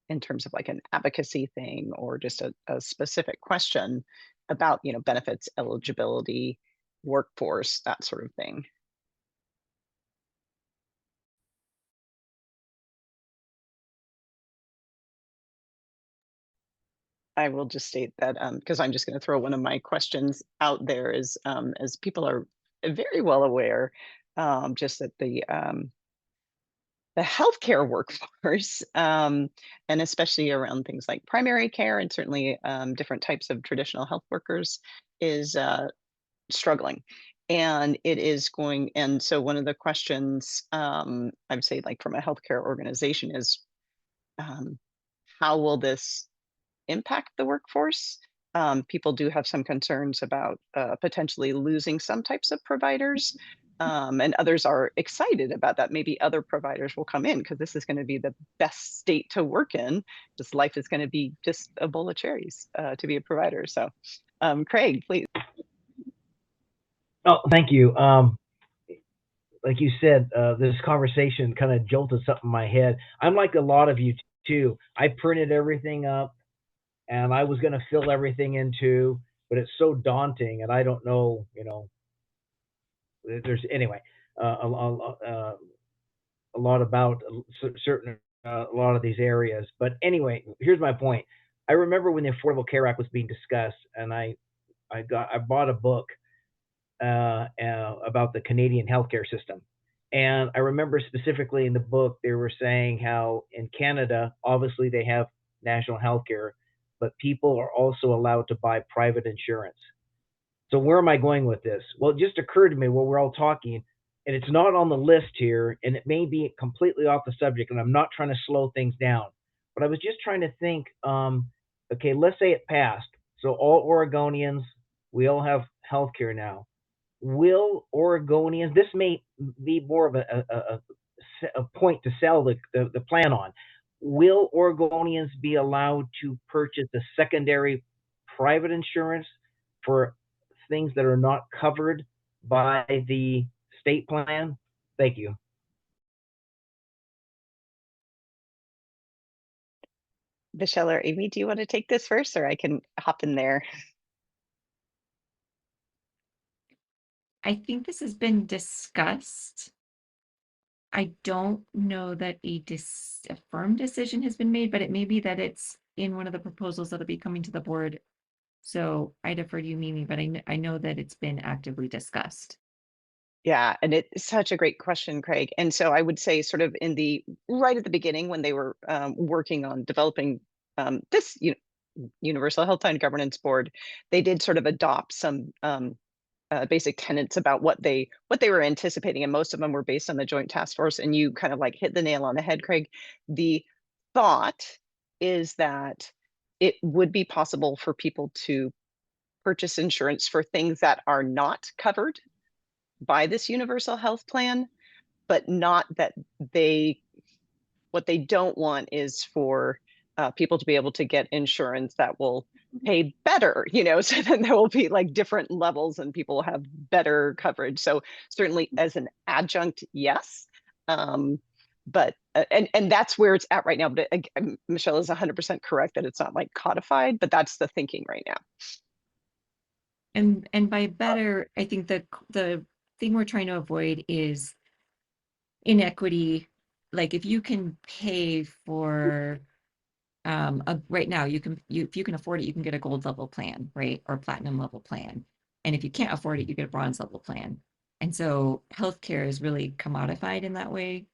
in terms of like an advocacy thing or just a specific question about, benefits, eligibility, workforce, that sort of thing. I will just state that because I'm just going to throw one of my questions out there is as people are very well aware, just that the healthcare workforce, and especially around things like primary care and certainly different types of traditional health workers, is struggling. And so one of the questions I would say, like from a healthcare organization, is how will this impact the workforce? People do have some concerns about potentially losing some types of providers. And others are excited about that. Maybe other providers will come in because this is going to be the best state to work in. This life is going to be just a bowl of cherries to be a provider. So, Craig, please. Oh, thank you. Like you said, this conversation kind of jolted something in my head. I'm like a lot of you too. I printed everything up and I was going to fill everything in too, but it's so daunting and I don't know, there's anyway, a lot about certain, a lot of these areas. But anyway, here's my point. I remember when the Affordable Care Act was being discussed and I bought a book about the Canadian healthcare system. And I remember specifically in the book, they were saying how in Canada, obviously they have national healthcare, but people are also allowed to buy private insurance. So where am I going with this? Well, it just occurred to me while we're all talking, and it's not on the list here, and it may be completely off the subject, and I'm not trying to slow things down, but I was just trying to think, okay, let's say it passed. So all Oregonians, we all have healthcare now. Will Oregonians, this may be more of a point to sell the plan on, will Oregonians be allowed to purchase a secondary private insurance for things that are not covered by the state plan? Thank you. Michelle or Amy, do you want to take this first, or I can hop in there? I think this has been discussed. I don't know that a firm decision has been made, but it may be that it's in one of the proposals that'll be coming to the board. So I defer to you, Mimi, but I know that it's been actively discussed. Yeah, and it's such a great question, Craig. And so I would say sort of right at the beginning when they were working on developing this Universal Health Plan Governance Board, they did sort of adopt some basic tenets about what they were anticipating, and most of them were based on the Joint Task Force. And you kind of like hit the nail on the head, Craig. The thought is that it would be possible for people to purchase insurance for things that are not covered by this universal health plan, but not that what they don't want is for people to be able to get insurance that will pay better, you know, so then there will be like different levels and people will have better coverage. So certainly as an adjunct, yes. But and that's where it's at right now. But Michelle is 100% correct that it's not like codified, but that's the thinking right now. And by better, I think the thing we're trying to avoid is inequity. Like if you can pay for right now if you can afford it, you can get a gold level plan, right? Or platinum level plan. And if you can't afford it, you get a bronze level plan. And so healthcare is really commodified in that way.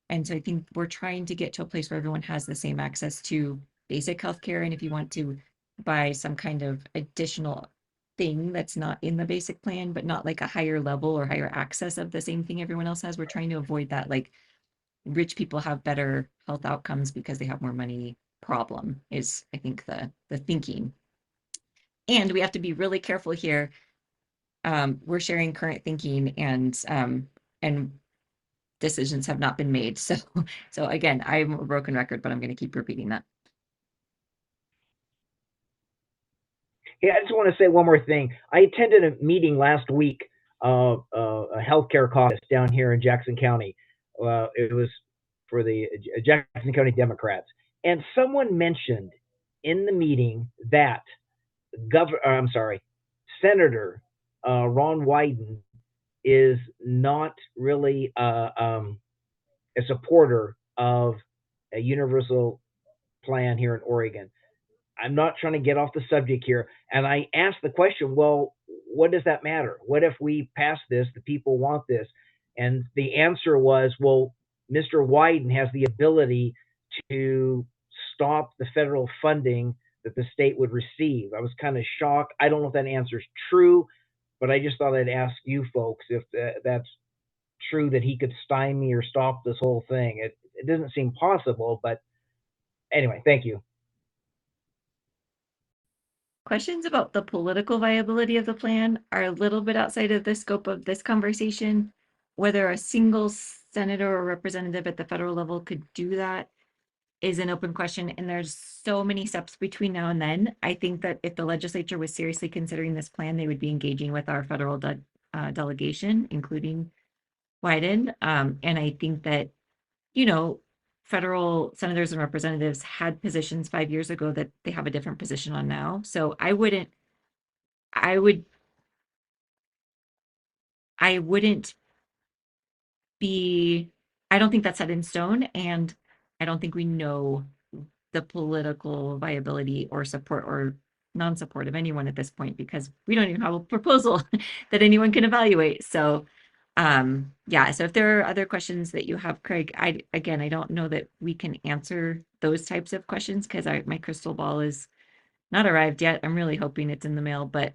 And so I think we're trying to get to a place where everyone has the same access to basic healthcare. And if you want to buy some kind of additional thing that's not in the basic plan, but not like a higher level or higher access of the same thing everyone else has, we're trying to avoid that. Like rich people have better health outcomes because they have more money problem is, I think, the thinking. And we have to be really careful here. We're sharing current thinking and decisions have not been made. So again, I'm a broken record, but I'm going to keep repeating that. Yeah, I just want to say one more thing. I attended a meeting last week, a healthcare caucus down here in Jackson County. It was for the Jackson County Democrats, and someone mentioned in the meeting that Senator Ron Wyden is not really a supporter of a universal plan here in Oregon. I'm not trying to get off the subject here. And I asked the question, well, what does that matter? What if we pass this, the people want this? And the answer was, well, Mr. Wyden has the ability to stop the federal funding that the state would receive. I was kind of shocked. I don't know if that answer is true, but I just thought I'd ask you folks if that's true, that he could stymie or stop this whole thing. It doesn't seem possible, but anyway, thank you. Questions about the political viability of the plan are a little bit outside of the scope of this conversation. Whether a single senator or representative at the federal level could do that is an open question. And there's so many steps between now and then. I think that if the legislature was seriously considering this plan, they would be engaging with our federal delegation, including Wyden. And I think that, you know, federal senators and representatives had positions 5 years ago that they have a different position on now. So I wouldn't be, I don't think that's set in stone. And I don't think we know the political viability or support or non-support of anyone at this point, because we don't even have a proposal that anyone can evaluate. So yeah, so if there are other questions that you have, Craig, I don't know that we can answer those types of questions because my crystal ball is not arrived yet. I'm really hoping it's in the mail, but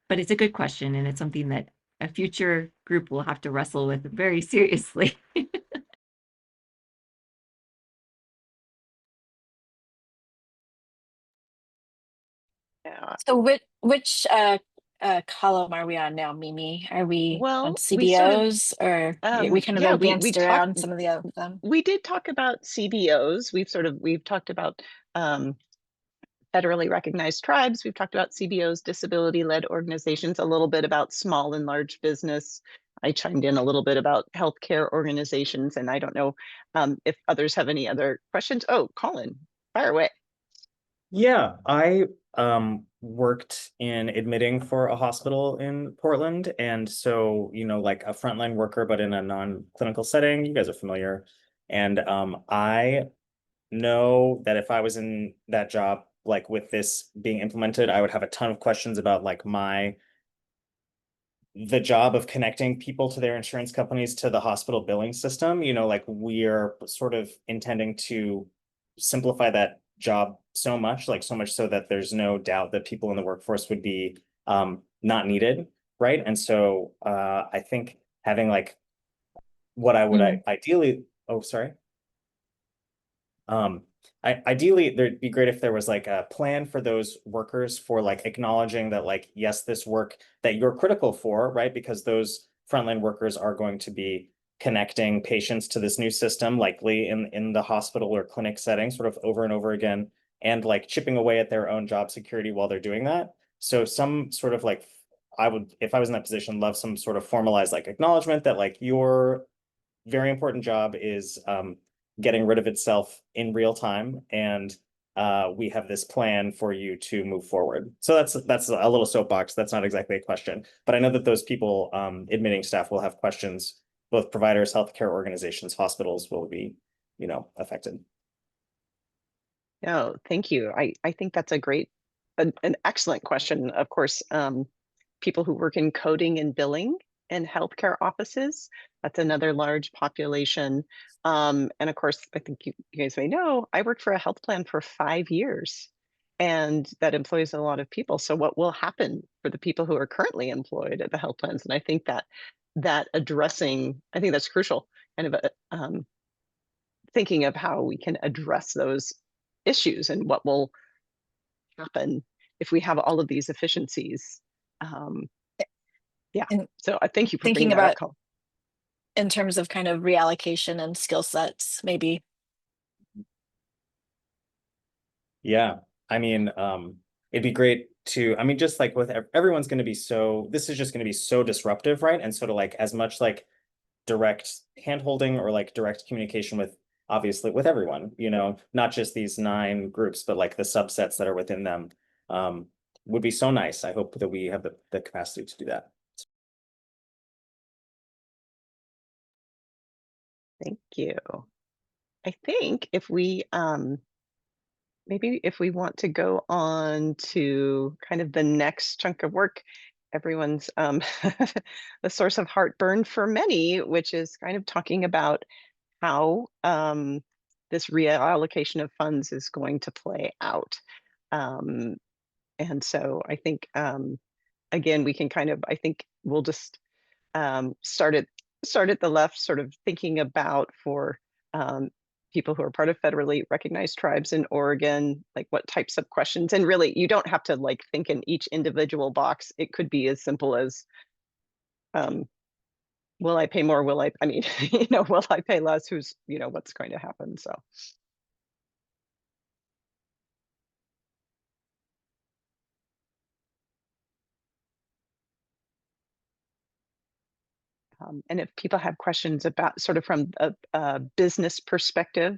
it's a good question, and it's something that a future group will have to wrestle with very seriously. Yeah. So which column are we on now, Mimi? Are we on Well, we sort of CBOs or we kind of we danced around some of the other them? We did talk about CBOs. We've talked about federally recognized tribes. We've talked about CBOs, disability-led organizations, a little bit about small and large business. I chimed in a little bit about healthcare organizations, and I don't know if others have any other questions. Oh, Colin, fire away. Yeah, I worked in admitting for a hospital in Portland. And so, you know, like a frontline worker, but in a non-clinical setting, you guys are familiar. And I know that if I was in that job, like with this being implemented, I would have a ton of questions about like the job of connecting people to their insurance companies to the hospital billing system. You know, like we're sort of intending to simplify that job so much so that there's no doubt that people in the workforce would be not needed, right? And so I think having like what I would ideally, oh, sorry. Ideally, there'd be great if there was like a plan for those workers for like acknowledging that like, yes, this work that you're critical for, right? Because those frontline workers are going to be connecting patients to this new system, likely in the hospital or clinic setting, sort of over and over again and like chipping away at their own job security while they're doing that. So some sort of like, I would, if I was in that position, love some sort of formalized like acknowledgement that like your very important job is getting rid of itself in real time, and we have this plan for you to move forward. So that's a little soapbox. That's not exactly a question, but I know that those people, admitting staff, will have questions. Both providers, healthcare organizations, hospitals will be, affected. No, thank you. I think that's an excellent question. Of course, people who work in coding and billing in healthcare offices, that's another large population. And of course, I think you guys may know, I worked for a health plan for 5 years, and that employs a lot of people. So what will happen for the people who are currently employed at the health plans? And I think that addressing, I think that's crucial, kind of thinking of how we can address those issues and what will happen if we have all of these efficiencies. Yeah, And so I thank you for thinking bringing that up, about Colin. in terms of kind of reallocation and skill sets, maybe. Yeah, I mean, it'd be great to, I mean, just like with everyone's going to be this is just going to be so disruptive, right? And sort of like as much like direct handholding or like direct communication with, obviously with everyone, not just these 9 groups, but like the subsets that are within them, would be so nice. I hope that we have the capacity to do that. Thank you. I think if we maybe if we want to go on to kind of the next chunk of work, everyone's a source of heartburn for many, which is kind of talking about how this reallocation of funds is going to play out. And so I think again, we can kind of, I think we'll just start at the left, sort of thinking about for people who are part of federally recognized tribes in Oregon, like what types of questions, and really you don't have to like think in each individual box. It could be as simple as, will I pay more? I mean, will I pay less? What's going to happen? So. And if people have questions about sort of from a business perspective,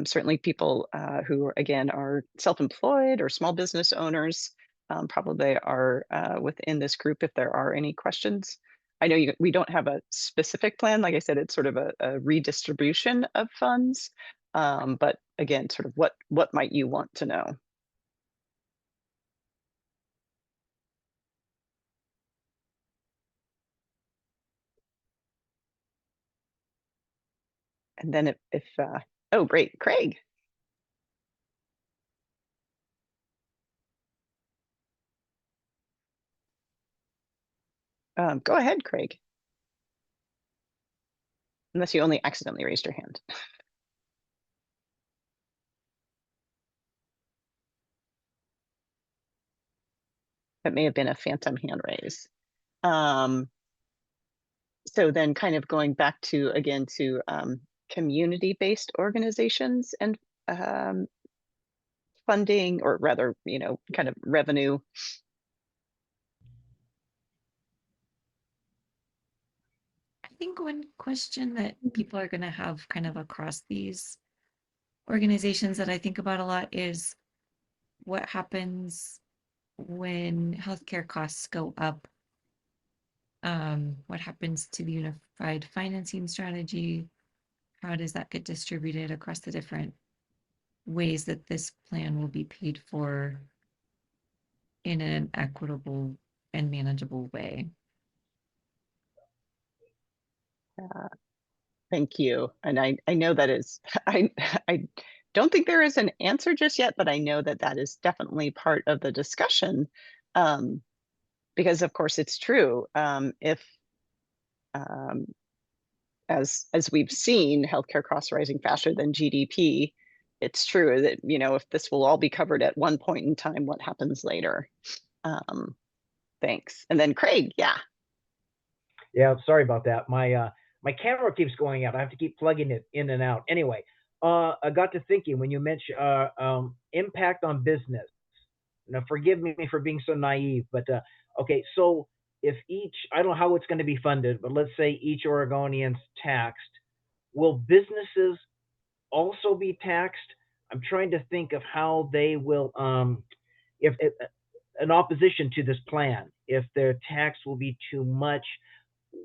certainly people who, again, are self-employed or small business owners probably are within this group if there are any questions. I know we don't have a specific plan. Like I said, it's sort of a redistribution of funds. But again, sort of what might you want to know? And then oh, great, Craig. Go ahead, Craig. Unless you only accidentally raised your hand. That may have been a phantom hand raise. So then kind of going back to, again, to community-based organizations and funding, or rather, kind of revenue. I think one question that people are going to have kind of across these organizations that I think about a lot is what happens when healthcare costs go up. What happens to the unified financing strategy? How does that get distributed across the different ways that this plan will be paid for in an equitable and manageable way? Thank you. And I know that is, I don't think there is an answer just yet, but I know that is definitely part of the discussion. Because of course it's true. If as we've seen, healthcare costs rising faster than GDP, it's true that, if this will all be covered at one point in time, what happens later? Thanks. And then Craig, yeah. Yeah, sorry about that. My camera keeps going out. I have to keep plugging it in and out. Anyway, I got to thinking when you mentioned impact on business. Now, forgive me for being so naive, but okay, so if each, I don't know how it's going to be funded, but let's say each Oregonian's taxed, will businesses also be taxed? I'm trying to think of how they will, if an opposition to this plan, if their tax will be too much.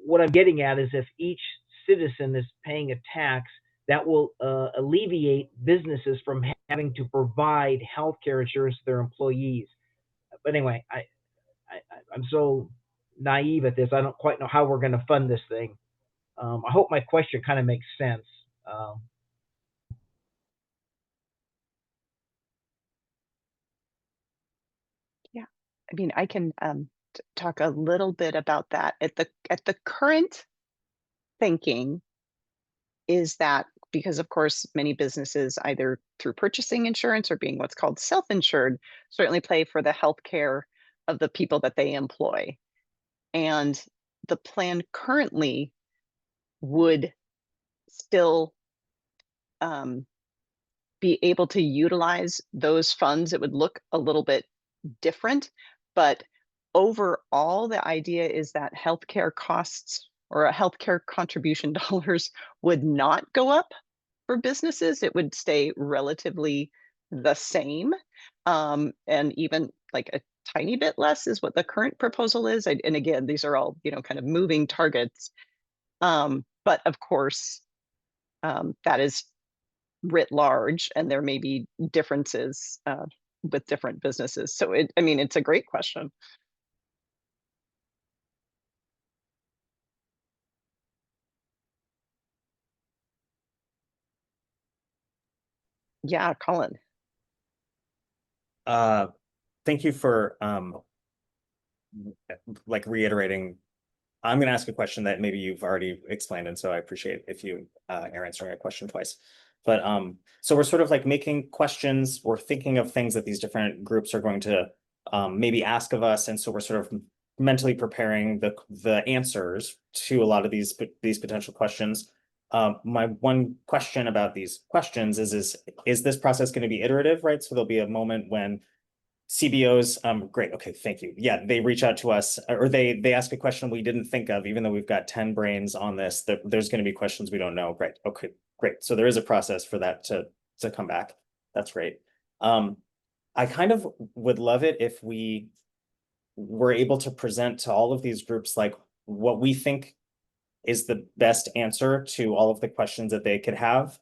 What I'm getting at is if each citizen is paying a tax, that will alleviate businesses from having to provide healthcare insurance to their employees. But anyway, I'm so naive at this. I don't quite know how we're going to fund this thing. I hope my question kind of makes sense. Yeah, I mean, I can talk a little bit about that. At the current thinking is that because of course many businesses either through purchasing insurance or being what's called self-insured certainly pay for the health care of the people that they employ. And the plan currently would still be able to utilize those funds. It would look a little bit different, but overall, the idea is that healthcare costs or healthcare contribution dollars would not go up for businesses. It would stay relatively the same, and even like a tiny bit less is what the current proposal is. And again, these are all kind of moving targets, but of course, that is writ large, and there may be differences with different businesses. So I mean, it's a great question. Yeah, Colin. Thank you for like reiterating. I'm going to ask a question that maybe you've already explained, and so I appreciate if you are answering a question twice. But so we're sort of like making questions, we're thinking of things that these different groups are going to maybe ask of us, and so we're sort of mentally preparing the answers to a lot of these potential questions. My one question about these questions is this process going to be iterative, right? So there'll be a moment when CBOs, great, okay, thank you. Yeah, they reach out to us, or they ask a question we didn't think of, even though we've got 10 brains on this, there's going to be questions we don't know. Great, okay, great. So there is a process for that to come back. That's great. I kind of would love it if we were able to present to all of these groups like what we think is the best answer to all of the questions that they could have,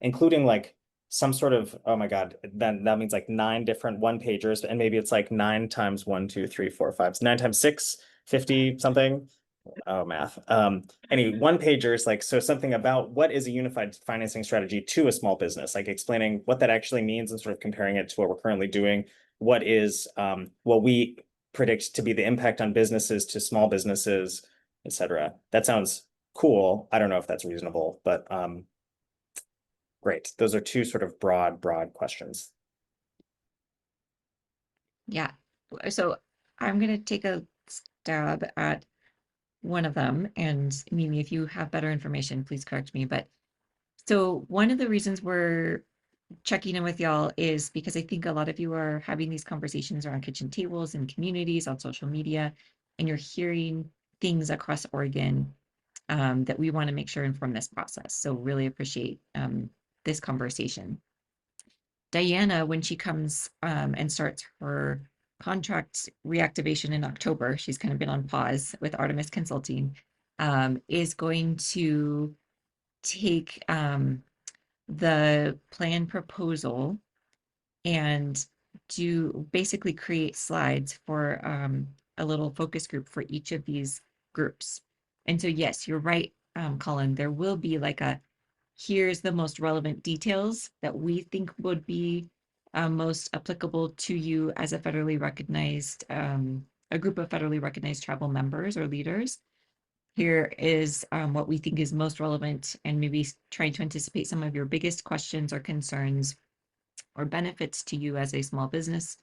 including like some sort of, oh my God, then that means like 9 different one-pagers, and maybe it's like 9 times 1, 2, 3, 4, 5, 9 times 6, 50 something. Oh, math. Anyway, one-pagers, like, so something about what is a unified financing strategy to a small business, like explaining what that actually means and sort of comparing it to what we're currently doing. What is what we predict to be the impact on businesses to small businesses, etc. That sounds cool. I don't know if that's reasonable, but great. Those are 2 sort of broad questions. Yeah. So I'm going to take a stab at one of them, and Mimi, if you have better information, please correct me. But so one of the reasons we're checking in with y'all is because I think a lot of you are having these conversations around kitchen tables and communities on social media, and you're hearing things across Oregon that we want to make sure inform this process. So really appreciate this conversation. Diana, when she comes and starts her contract reactivation in October, she's kind of been on pause with Artemis Consulting, is going to take the plan proposal and do basically create slides for a little focus group for each of these groups. And so, yes, you're right, Colin, there will be like here's the most relevant details that we think would be most applicable to you as a federally recognized, a group of federally recognized tribal members or leaders. Here is what we think is most relevant, and maybe trying to anticipate some of your biggest questions or concerns or benefits to you as a small business,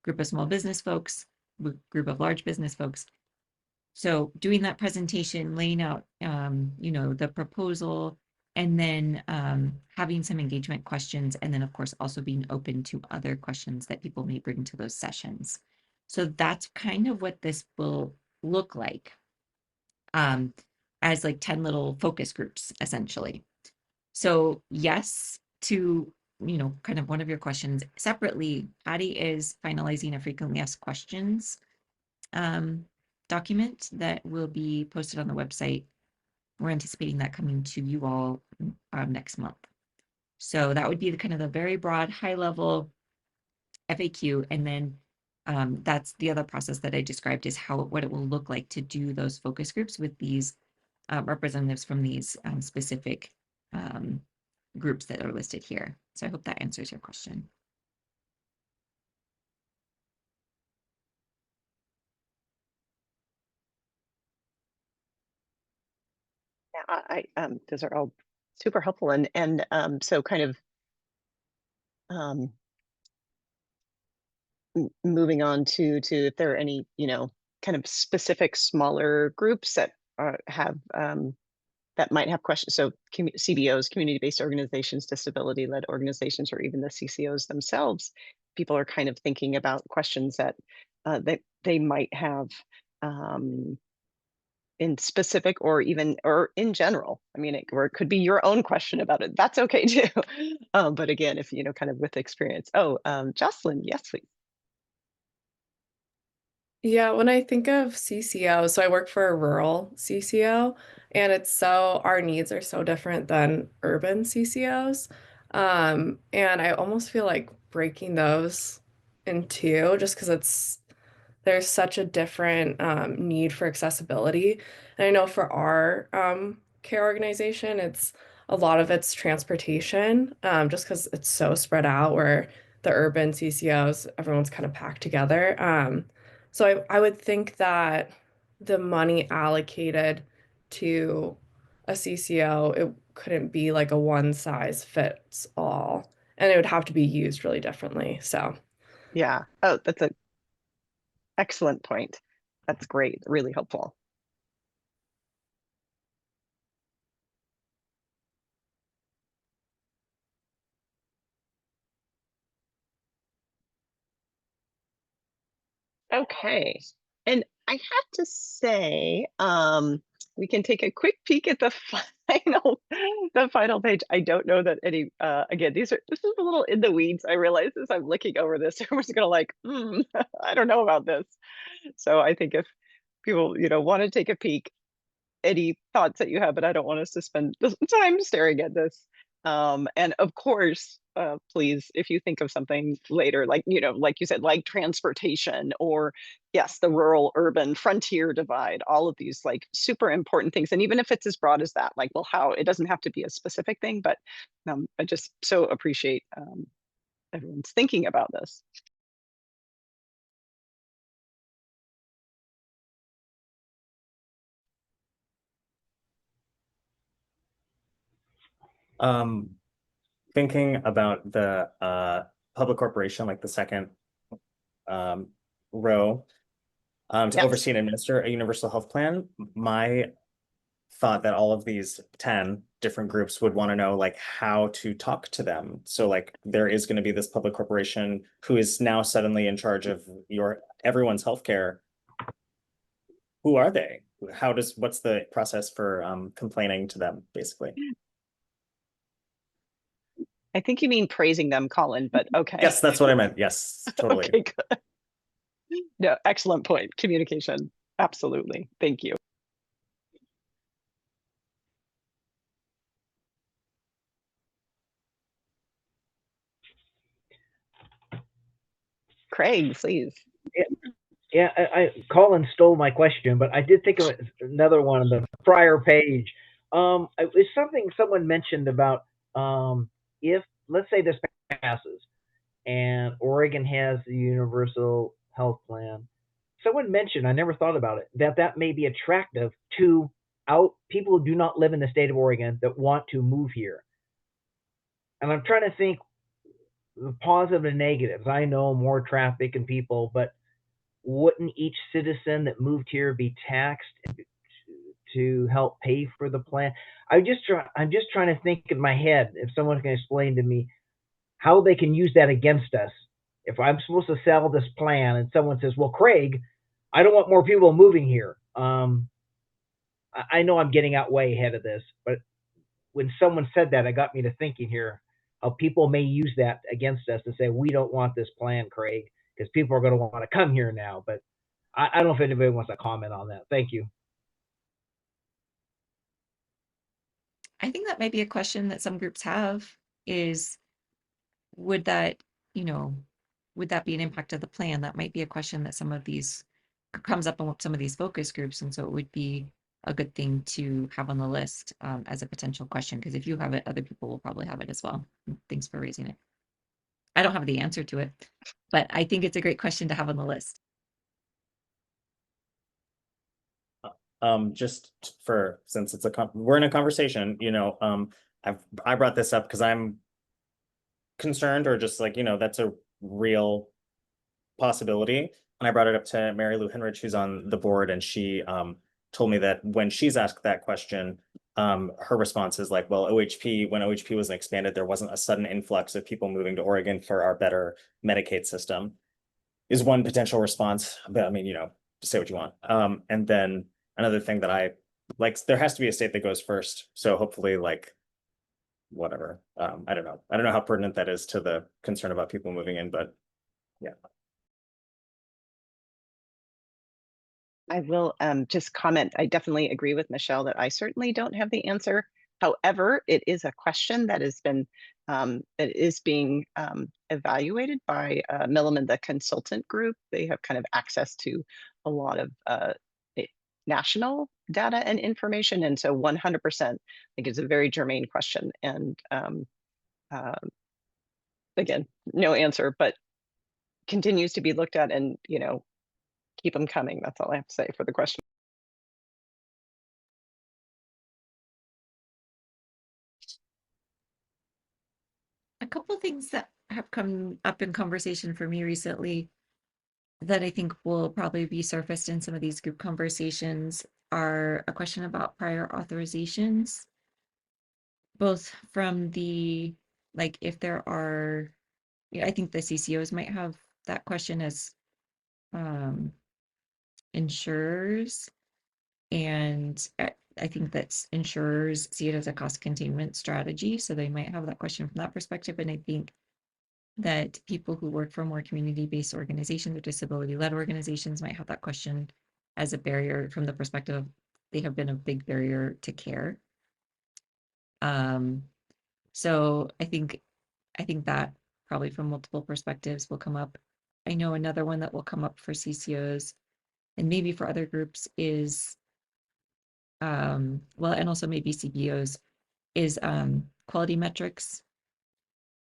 group of small business folks, group of large business folks. So doing that presentation, laying out, the proposal, and then having some engagement questions, and then of course also being open to other questions that people may bring to those sessions. So that's kind of what this will look like, as like 10 little focus groups essentially. So yes, to kind of one of your questions separately, Patty is finalizing a frequently asked questions document that will be posted on the website. We're anticipating that coming to you all next month. So that would be the kind of the very broad, high level FAQ. And then that's the other process that I described, is what it will look like to do those focus groups with these representatives from these specific groups that are listed here. So I hope that answers your question. Yeah, those are all super helpful, and so kind of moving on to if there are any kind of specific smaller groups that have that might have questions. So CBOs, community-based organizations, disability-led organizations, or even the CCOs themselves, people are kind of thinking about questions that they might have in specific, or even or in general. I mean, or it could be your own question about it. That's okay too. But again, if kind of with experience. Oh, Jocelyn, yes, please. Yeah, when I think of CCO, so I work for a rural CCO, and our needs are so different than urban CCOs. And I almost feel like breaking those in two, just because there's such a different need for accessibility. And I know for our care organization, a lot of it's transportation, just because it's so spread out, where the urban CCOs, everyone's kind of packed together. So I would think that the money allocated to a CCO, it couldn't be like a one size fits all, and it would have to be used really differently. So Yeah. Oh, that's an excellent point. That's great. Really helpful. Okay. And I have to say, we can take a quick peek at the final page. I don't know that any again, this is a little in the weeds. I realize as I'm looking over this, everyone's gonna like, I don't know about this. So I think if people, want to take a peek, any thoughts that you have, but I don't want us to spend this time staring at this. And of course, please, if you think of something later, like, like you said, like transportation, or yes, the rural urban frontier divide, all of these like super important things. And even if it's as broad as that, like, well, how it doesn't have to be a specific thing, but I just so appreciate everyone's thinking about this. Thinking about the public corporation, like the second row, to Yes. oversee and administer a universal health plan, my thought that all of these 10 different groups would want to know like how to talk to them. So like there is going to be this public corporation who is now suddenly in charge of everyone's healthcare. Who are they? What's the process for complaining to them, basically? I think you mean praising them, Colin, but okay. Yes, that's what I meant. Yes, totally. Okay, good. No, excellent point. Communication. Absolutely. Thank you. Craig, please. Yeah, Colin stole my question, but I did think of another one on the prior page. It was something someone mentioned about if, let's say, this passes and Oregon has the universal health plan. Someone mentioned, I never thought about it, that may be attractive to people who do not live in the state of Oregon that want to move here. And I'm trying to think the positive and negatives. I know more traffic and people, but wouldn't each citizen that moved here be taxed to help pay for the plan? I'm just trying to think in my head if someone can explain to me how they can use that against us. If I'm supposed to sell this plan and someone says, well, Craig, I don't want more people moving here. I know I'm getting out way ahead of this, but when someone said that, it got me to thinking here how people may use that against us to say, we don't want this plan, Craig, because people are going to want to come here now. But I don't know if anybody wants to comment on that. Thank you. I think that might be a question that some groups have is, would that, would that be an impact of the plan? That might be a question that some of these comes up in some of these focus groups. And so it would be a good thing to have on the list as a potential question, because if you have it, other people will probably have it as well. Thanks for raising it. I don't have the answer to it, but I think it's a great question to have on the list. Just for, since it's we're in a conversation, I brought this up because I'm concerned, or just like, that's a real possibility. And I brought it up to Mary Lou Henrich, who's on the board, and she told me that when she's asked that question, her response is like, well, when OHP was expanded, there wasn't a sudden influx of people moving to Oregon for our better Medicaid system, is one potential response. But I mean, just say what you want. And then another thing that I like, there has to be a state that goes first. So hopefully, like, whatever. I don't know how pertinent that is to the concern about people moving in, but yeah. I will just comment. I definitely agree with Michelle that I certainly don't have the answer. However, it is a question that has been that is being evaluated by Milliman, the consultant group. They have kind of access to a lot of national data and information, and so 100% I think it's a very germane question. And again, no answer, but continues to be looked at, and keep them coming. That's all I have to say for the question. A couple of things that have come up in conversation for me recently that I think will probably be surfaced in some of these group conversations are a question about prior authorizations, both from the, like, if there are, I think the CCOs might have that question as insurers, and I think that insurers see it as a cost containment strategy, so they might have that question from that perspective. And I think that people who work for more community-based organizations or disability-led organizations might have that question as a barrier from the perspective of they have been a big barrier to care. So I think that probably from multiple perspectives will come up. I know another one that will come up for CCOs and maybe for other groups is, well, and also maybe CBOs, is quality metrics.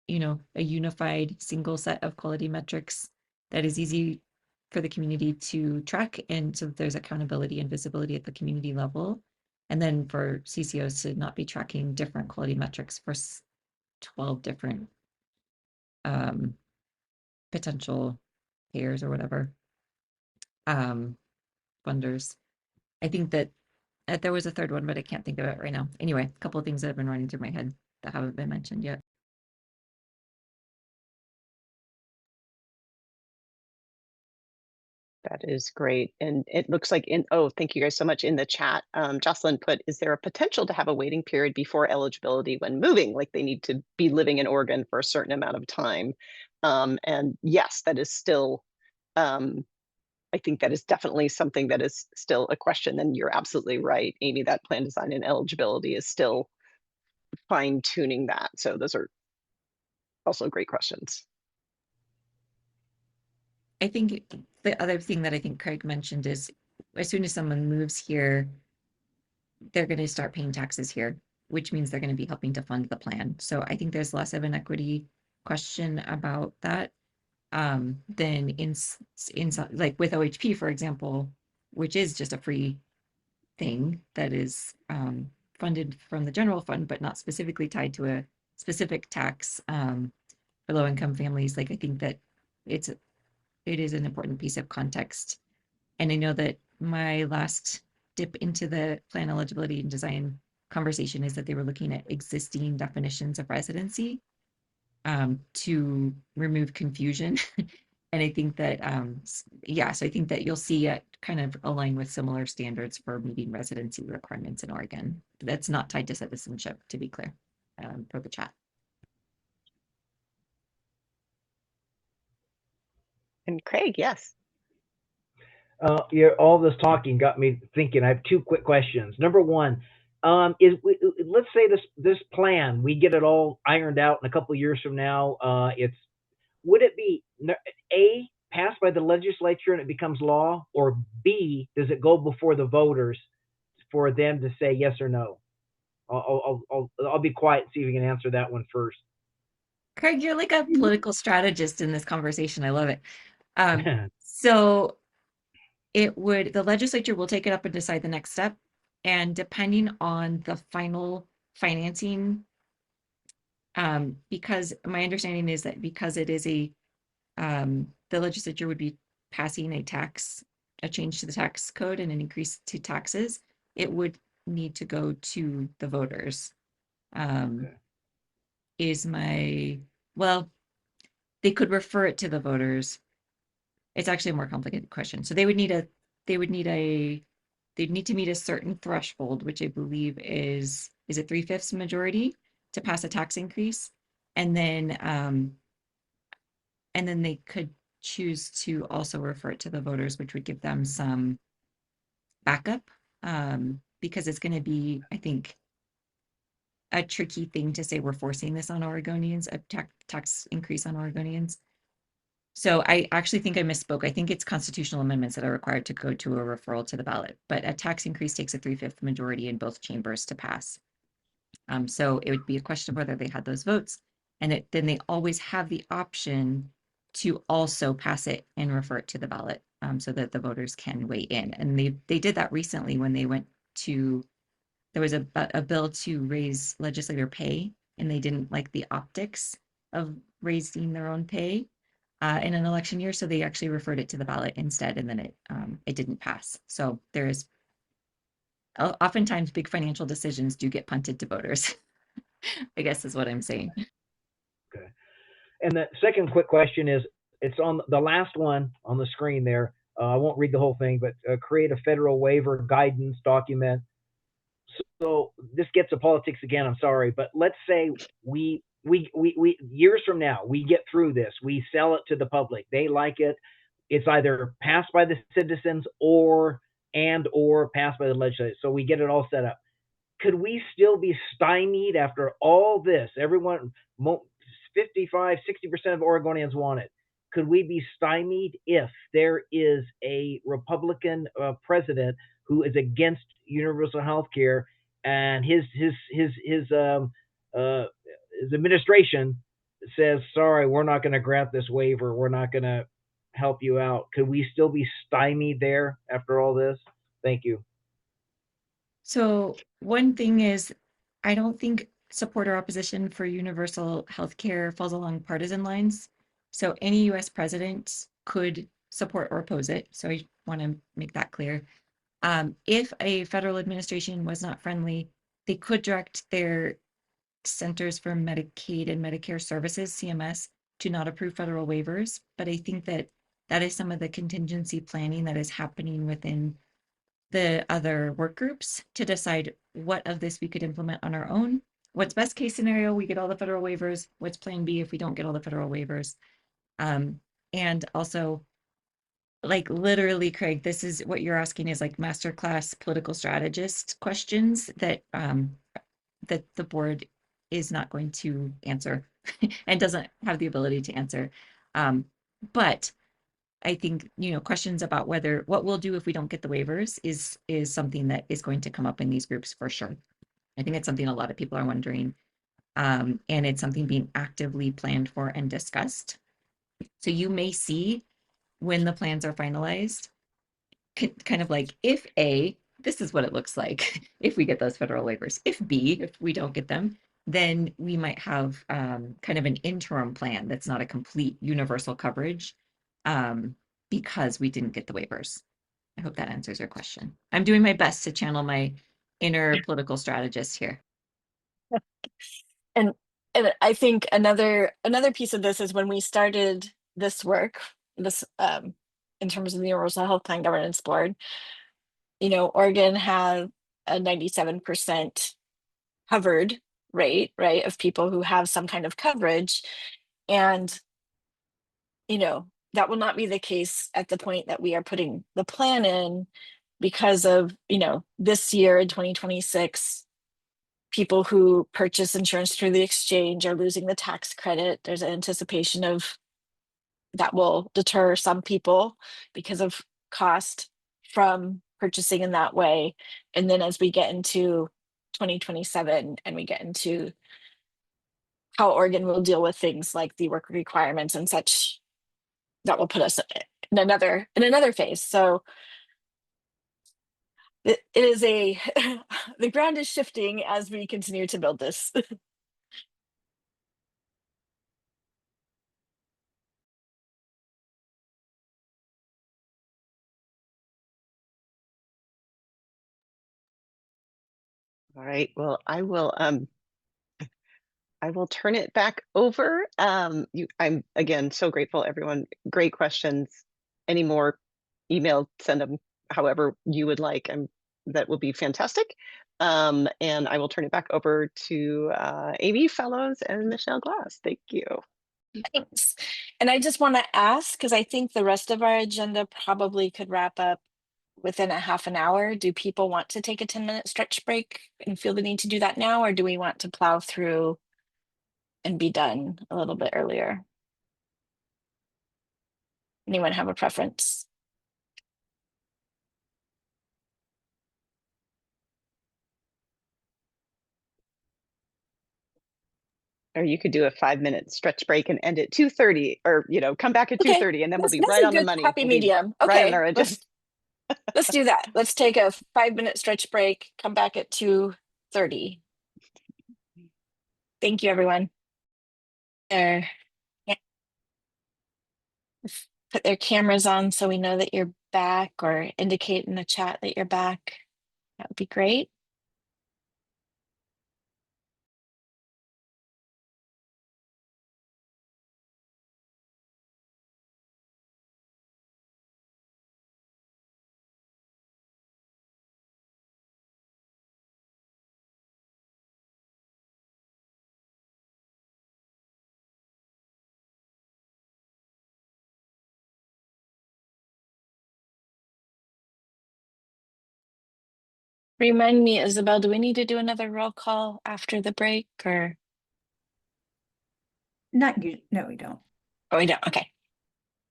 A unified single set of quality metrics that is easy for the community to track, and so that there's accountability and visibility at the community level. And then for CCOs to not be tracking different quality metrics for 12 different potential payers or whatever, funders. I think that there was a third one, but I can't think of it right now. Anyway, a couple of things that have been running through my head that haven't been mentioned yet. That is great. And it looks like thank you guys so much. In the chat, Jocelyn put, is there a potential to have a waiting period before eligibility when moving? Like they need to be living in Oregon for a certain amount of time. And yes, that is still, I think that is definitely something that is still a question. And you're absolutely right, Amy, that plan design and eligibility is still fine tuning that. So those are also great questions. I think the other thing that I think Craig mentioned is as soon as someone moves here, they're going to start paying taxes here, which means they're going to be helping to fund the plan. So I think there's less of an equity question about that than in like with OHP, for example, which is just a free thing that is funded from the general fund, but not specifically tied to a specific tax for low-income families. Like I think that it is an important piece of context. And I know that my last dip into the plan eligibility and design conversation is that they were looking at existing definitions of residency to remove confusion. And I think that, yeah, so I think that you'll see it kind of align with similar standards for meeting residency requirements in Oregon. That's not tied to citizenship, to be clear, for the chat. And Craig, yes. Yeah, all this talking got me thinking. I have two quick questions. Number one, let's say this plan, we get it all ironed out in a couple of years from now. Would it be A, passed by the legislature and it becomes law, or B, does it go before the voters for them to say yes or no? I'll be quiet and see if you can answer that one first. Craig, you're like a political strategist in this conversation. I love it. So the legislature will take it up and decide the next step. And depending on the final financing, because my understanding is that because it is the legislature would be passing a change to the tax code and an increase to taxes, it would need to go to the voters. Well, they could refer it to the voters. It's actually a more complicated question. So they'd need to meet a certain threshold, which I believe is a 3/5 majority to pass a tax increase. And then they could choose to also refer it to the voters, which would give them some backup, because it's going to be, I think, a tricky thing to say we're forcing this on Oregonians, a tax increase on Oregonians. So I actually think I misspoke. I think it's constitutional amendments that are required to go to a referral to the ballot, but a tax increase takes a 3/5 majority in both chambers to pass. So it would be a question of whether they had those votes, and then they always have the option to also pass it and refer it to the ballot, so that the voters can weigh in. And they did that recently when they went to, there was a bill to raise legislator pay, and they didn't like the optics of raising their own pay in an election year, so they actually referred it to the ballot instead, and then it didn't pass. So there is oftentimes big financial decisions do get punted to voters. I guess is what I'm saying. Okay. And the second quick question is, it's on the last one on the screen there. I won't read the whole thing, but create a federal waiver guidance document. So this gets to politics again. I'm sorry, but let's say we years from now, we get through this, we sell it to the public, they like it, it's either passed by the citizens or passed by the legislature, so we get it all set up. Could we still be stymied after all this? Everyone, 55, 60% of Oregonians want it. Could we be stymied if there is a Republican president who is against universal health care, and his administration says, sorry, we're not going to grant this waiver, we're not going to help you out? Could we still be stymied there after all this? Thank you. So one thing is, I don't think support or opposition for universal health care falls along partisan lines. So any US president could support or oppose it. So I want to make that clear. If a federal administration was not friendly, they could direct their Centers for Medicaid and Medicare Services, CMS, to not approve federal waivers. But I think that is some of the contingency planning that is happening within the other work groups to decide what of this we could implement on our own. What's best case scenario, we get all the federal waivers. What's plan B if we don't get all the federal waivers? And also, like literally, Craig, this is what you're asking is like masterclass political strategist questions that that the board is not going to answer and doesn't have the ability to answer. But I think, questions about what we'll do if we don't get the waivers is something that is going to come up in these groups for sure. I think it's something a lot of people are wondering. And it's something being actively planned for and discussed. So you may see when the plans are finalized, kind of like, if A, this is what it looks like if we get those federal waivers. If B, if we don't get them, then we might have kind of an interim plan that's not a complete universal coverage, because we didn't get the waivers. I hope that answers your question. I'm doing my best to channel my inner political strategist here. And I think another piece of this is when we started this work, this in terms of the Universal Health Plan Governance Board, you know, Oregon had a 97% covered rate, right, of people who have some kind of coverage. And, you know, that will not be the case at the point that we are putting the plan in because of, you know, this year in 2026, people who purchase insurance through the exchange are losing the tax credit. There's an anticipation of that will deter some people because of cost from purchasing in that way. And then as we get into 2027 and we get into how Oregon will deal with things like the work requirements and such, that will put us in another phase. So it is a the ground is shifting as we continue to build this. All right, well, I will turn it back over. I'm again so grateful, everyone. Great questions. Any more, email, send them however you would like. That will be fantastic. And I will turn it back over to Amy Fellows and Michelle Glass. Thank you. Thanks. And I just want to ask, because I think the rest of our agenda probably could wrap up within a half an hour. Do people want to take a 10-minute stretch break and feel the need to do that now, or do we want to plow through and be done a little bit earlier? Anyone have a preference? Or you could do a 5-minute stretch break and end at 2:30, or come back at Okay. 2:30, and then we'll be That's right a on the good money. happy We'll be medium. right on Okay, our agenda. let's do that. Let's take a 5-minute stretch break, come back at 2:30. Thank you, everyone. There. Yeah. Put their cameras on so we know that you're back, or indicate in the chat that you're back. That would be great. Remind me, Isabel, do we need to do another roll call after the break, or? No, we don't. Oh, we don't. Okay.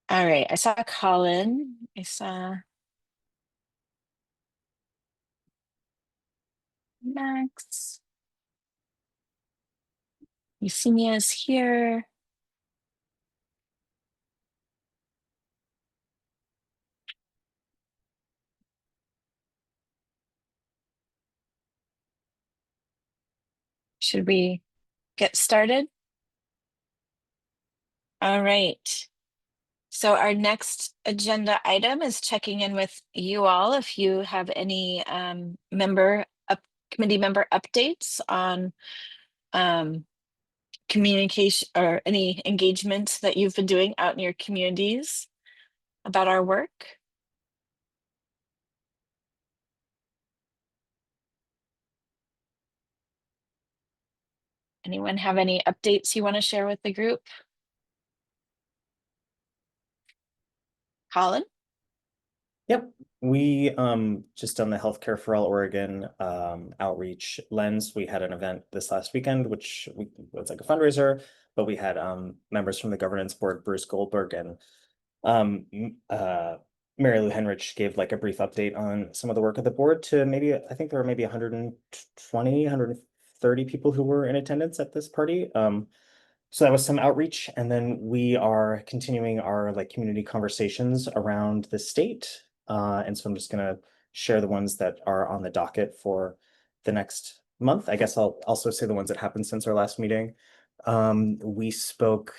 All right. I saw Colin. I saw Max. Eusemia's here. Should we get started? All right. So our next agenda item is checking in with you all. If you have any committee member updates on communication or any engagement that you've been doing out in your communities about our work. Anyone have any updates you want to share with the group? Colin? Yep, we just on the Healthcare for All Oregon outreach lens, we had an event this last weekend, which was like a fundraiser, but we had members from the governance board, Bruce Goldberg and Mary Lou Henrich gave like a brief update on some of the work of the board to I think there were maybe 120, 130 people who were in attendance at this party. So that was some outreach, and then we are continuing our like community conversations around the state. And so I'm just gonna share the ones that are on the docket for the next month. I guess I'll also say the ones that happened since our last meeting. We spoke,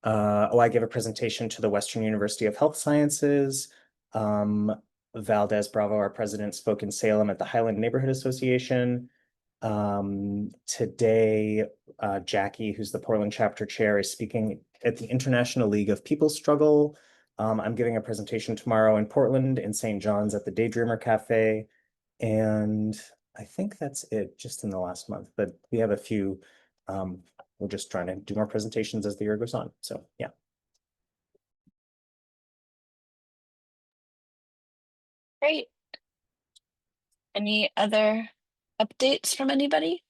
I gave a presentation to the Western University of Health Sciences Valdez Bravo, our president, spoke in Salem at the Highland Neighborhood Association. Today, Jackie, who's the Portland chapter chair, is speaking at the International League of People Struggle. I'm giving a presentation tomorrow in Portland in St. John's at the Daydreamer Cafe. And I think that's it just in the last month, but we have a few, we're just trying to do more presentations as the year goes on. So yeah. Great. Any other updates from anybody?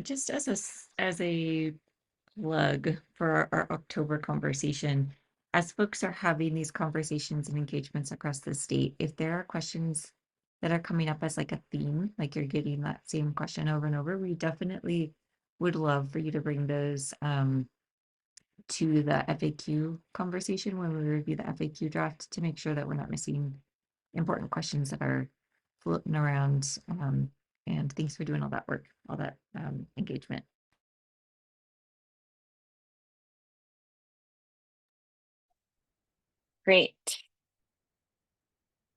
Just as a plug for our October conversation, as folks are having these conversations and engagements across the state, if there are questions that are coming up as like a theme, like you're getting that same question over and over, we definitely would love for you to bring those to the FAQ conversation when we review the FAQ draft to make sure that we're not missing important questions that are floating around. And thanks for doing all that work, all that engagement. Great.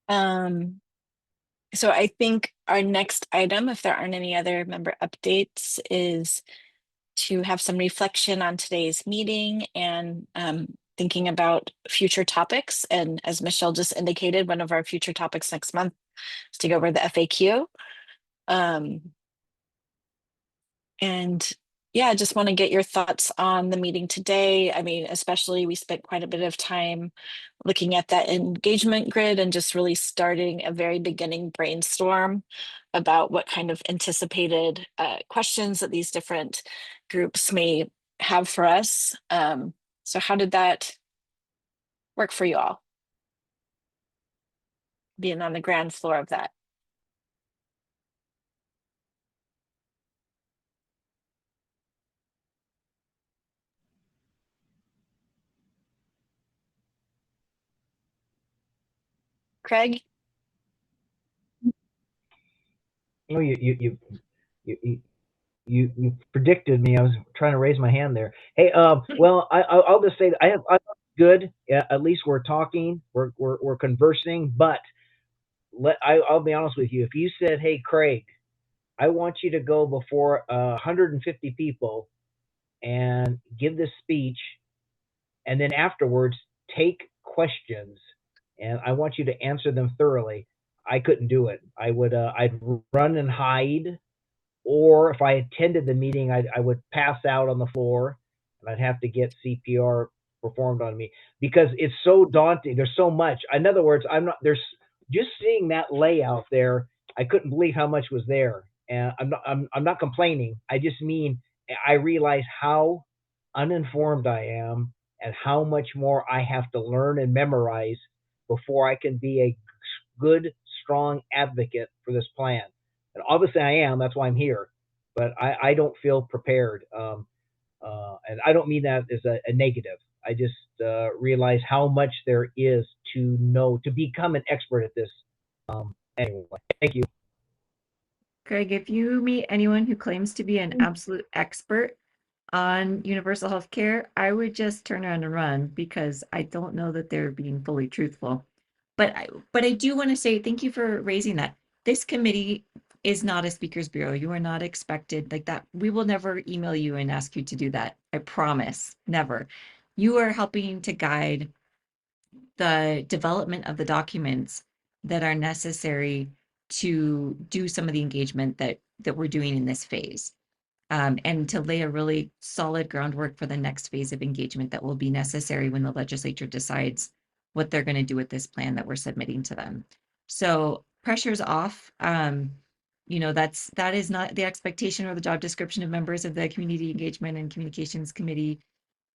So I think our next item, if there aren't any other member updates, is to have some reflection on today's meeting and thinking about future topics. And as Michelle just indicated, one of our future topics next month is to go over the FAQ. And yeah, I just want to get your thoughts on the meeting today. I mean, especially we spent quite a bit of time looking at that engagement grid and just really starting a very beginning brainstorm about what kind of anticipated questions that these different groups may have for us. So how did that work for you all? Being on the ground floor of that. Craig? You know, you predicted me. I was trying to raise my hand there. Hey, well, I'll just say that I good. Yeah, at least we're talking, we're conversing. But I'll be honest with you. If you said, "Hey, Craig, I want you to go before 150 people and give this speech, and then afterwards take questions, and I want you to answer them thoroughly," I couldn't do it. I'd run and hide, or if I attended the meeting, I would pass out on the floor, and I'd have to get CPR performed on me because it's so daunting. There's so much. In other words, there's just seeing that layout there. I couldn't believe how much was there, and I'm not complaining. I just mean I realize how uninformed I am and how much more I have to learn and memorize before I can be a good, strong advocate for this plan. And obviously I am, that's why I'm here, but I don't feel prepared. And I don't mean that as a negative. I just realize how much there is to know, to become an expert at this. Anyway, thank you. Craig, if you meet anyone who claims to be an absolute expert on universal health care, I would just turn around and run because I don't know that they're being fully truthful. But I do want to say thank you for raising that. This committee is not a speakers bureau. You are not expected like that. We will never email you and ask you to do that. I promise, never. You are helping to guide the development of the documents that are necessary to do some of the engagement that we're doing in this phase. And to lay a really solid groundwork for the next phase of engagement that will be necessary when the legislature decides what they're going to do with this plan that we're submitting to them. So pressure's off. You know, that is not the expectation or the job description of members of the Community Engagement and Communications Committee.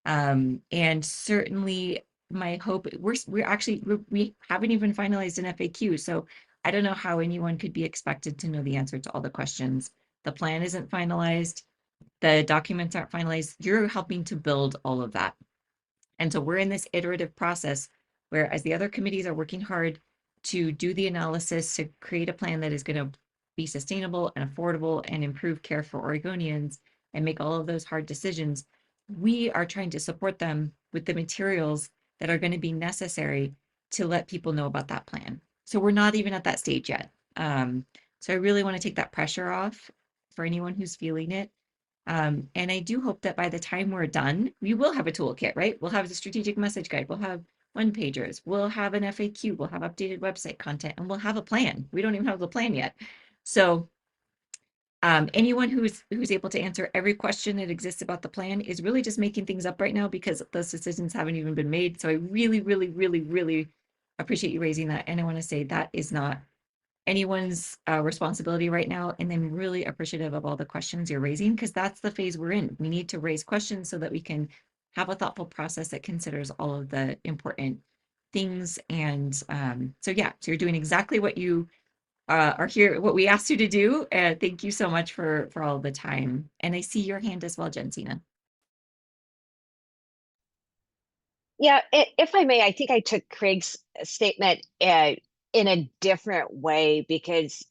And certainly my hope, we haven't even finalized an FAQ. So I don't know how anyone could be expected to know the answer to all the questions. The plan isn't finalized. The documents aren't finalized. You're helping to build all of that. And so we're in this iterative process where as the other committees are working hard to do the analysis to create a plan that is going to be sustainable and affordable and improve care for Oregonians and make all of those hard decisions, we are trying to support them with the materials that are going to be necessary to let people know about that plan. So we're not even at that stage yet. So I really want to take that pressure off for anyone who's feeling it. And I do hope that by the time we're done, we will have a toolkit, right? We'll have the strategic message guide, we'll have one-pagers, we'll have an FAQ, we'll have updated website content, and we'll have a plan. We don't even have the plan yet. So anyone who's able to answer every question that exists about the plan is really just making things up right now because those decisions haven't even been made. So I really, really, really, really appreciate you raising that. And I want to say that is not anyone's responsibility right now. And I'm really appreciative of all the questions you're raising because that's the phase we're in. We need to raise questions so that we can have a thoughtful process that considers all of the important things. And so you're doing exactly what you are here, what we asked you to do. Thank you so much for all the time. And I see your hand as well, Jensina. Yeah, if I may, I think I took Craig's statement in a different way because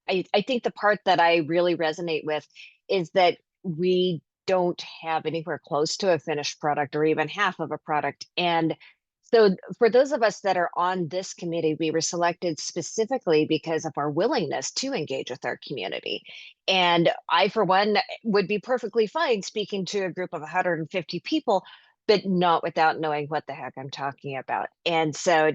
I think the part that I really resonate with is that we don't have anywhere close to a finished product or even half of a product. And so for those of us that are on this committee, we were selected specifically because of our willingness to engage with our community. And I, for one, would be perfectly fine speaking to a group of 150 people, but not without knowing what the heck I'm talking about. And so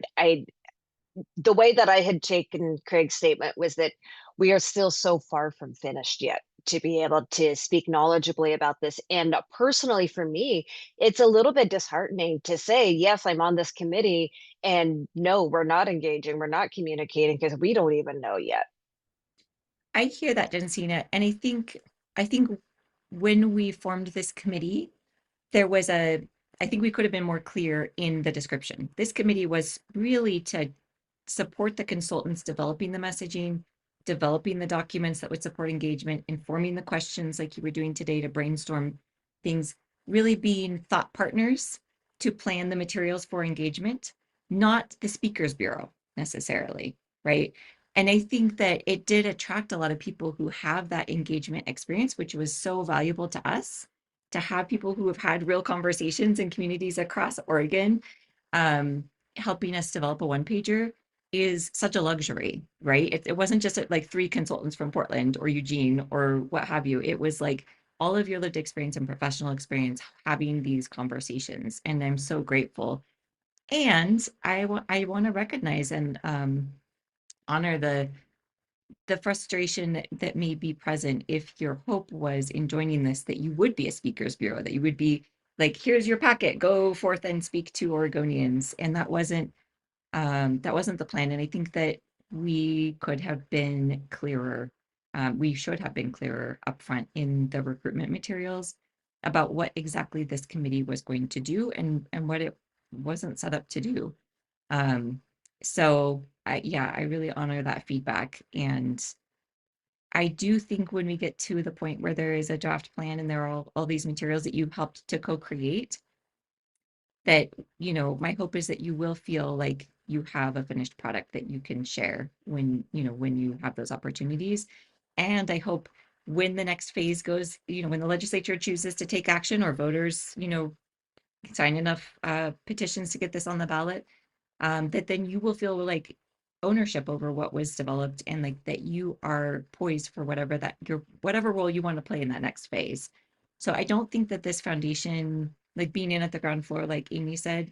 the way that I had taken Craig's statement was that we are still so far from finished yet to be able to speak knowledgeably about this. And personally, for me, it's a little bit disheartening to say, yes, I'm on this committee, and no, we're not engaging, we're not communicating because we don't even know yet. I hear that, Jensina, and I think when we formed this committee, there was I think we could have been more clear in the description. This committee was really to support the consultants developing the messaging, developing the documents that would support engagement, informing the questions like you were doing today to brainstorm things, really being thought partners to plan the materials for engagement, not the speakers bureau necessarily, right? And I think that it did attract a lot of people who have that engagement experience, which was so valuable to us to have people who have had real conversations in communities across Oregon, helping us develop a one-pager is such a luxury, right? It wasn't just like 3 consultants from Portland or Eugene or what have you. It was like all of your lived experience and professional experience having these conversations. And I'm so grateful. And I want to recognize and honor the frustration that may be present if your hope was in joining this, that you would be a speakers bureau, that you would be like, here's your packet, go forth and speak to Oregonians. And that wasn't the plan. And I think that we could have been clearer. We should have been clearer upfront in the recruitment materials about what exactly this committee was going to do and what it wasn't set up to do. So I really honor that feedback. And I do think when we get to the point where there is a draft plan and there are all these materials that you helped to co-create, that, my hope is that you will feel like you have a finished product that you can share when you have those opportunities. And I hope when the next phase goes, when the legislature chooses to take action or voters, sign enough petitions to get this on the ballot, that then you will feel like ownership over what was developed and like that you are poised for whatever role you want to play in that next phase. So I don't think that this foundation, like being in at the ground floor, like Amy said,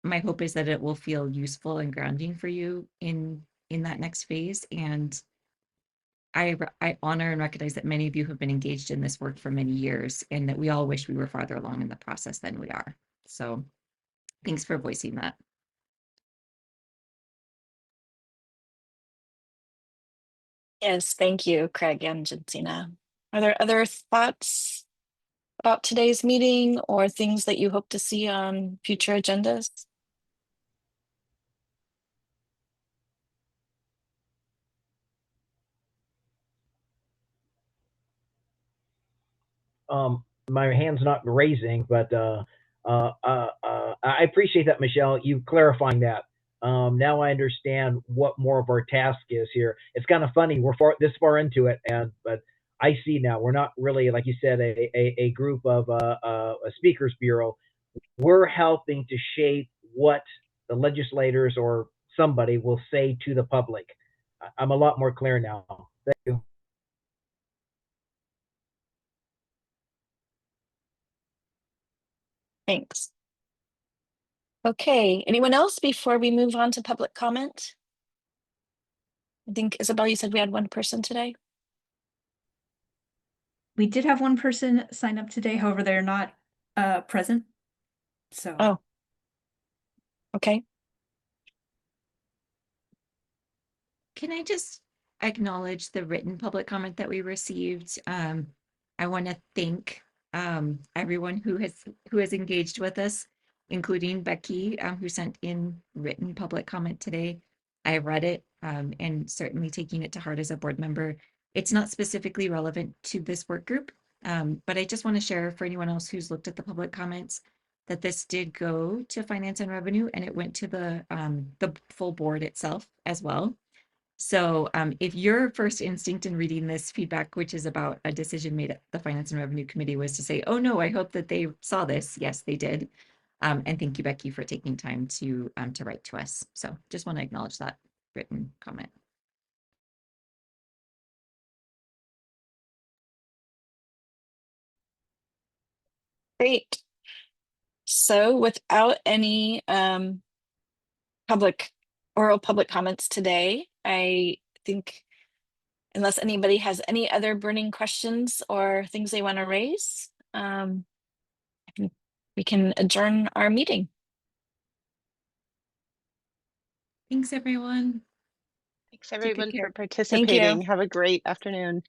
my hope is that it will feel useful and grounding for you in that next phase. And I honor and recognize that many of you have been engaged in this work for many years and that we all wish we were farther along in the process than we are. So thanks for voicing that. Yes, thank you, Craig and Jensina. Are there other thoughts about today's meeting or things that you hope to see on future agendas? My hand's not raising, but I appreciate that, Michelle, you clarifying that. Now I understand what more of our task is here. It's kind of funny we're this far into it, but I see now. We're not really, like you said, a group of a speakers bureau. We're helping to shape what the legislators or somebody will say to the public. I'm a lot more clear now. Thank you. Thanks. Okay, anyone else before we move on to public comment? I think Isabel, you said we had one person today. We did have one person sign up today, however, they're not present. So Oh, okay. Can I just acknowledge the written public comment that we received? I want to thank everyone who has engaged with us, including Becky, who sent in written public comment today. I read it and certainly taking it to heart as a board member. It's not specifically relevant to this work group, but I just want to share for anyone else who's looked at the public comments that this did go to Finance and Revenue, and it went to the full board itself as well. So if your first instinct in reading this feedback, which is about a decision made at the Finance and Revenue Committee, was to say, oh no, I hope that they saw this. Yes, they did. And thank you, Becky, for taking time to write to us. So just want to acknowledge that written comment. Great. So without any oral public comments today, I think unless anybody has any other burning questions or things they want to raise, we can adjourn our meeting. Thanks, everyone. Thanks everyone care. for participating. you. Have a great afternoon.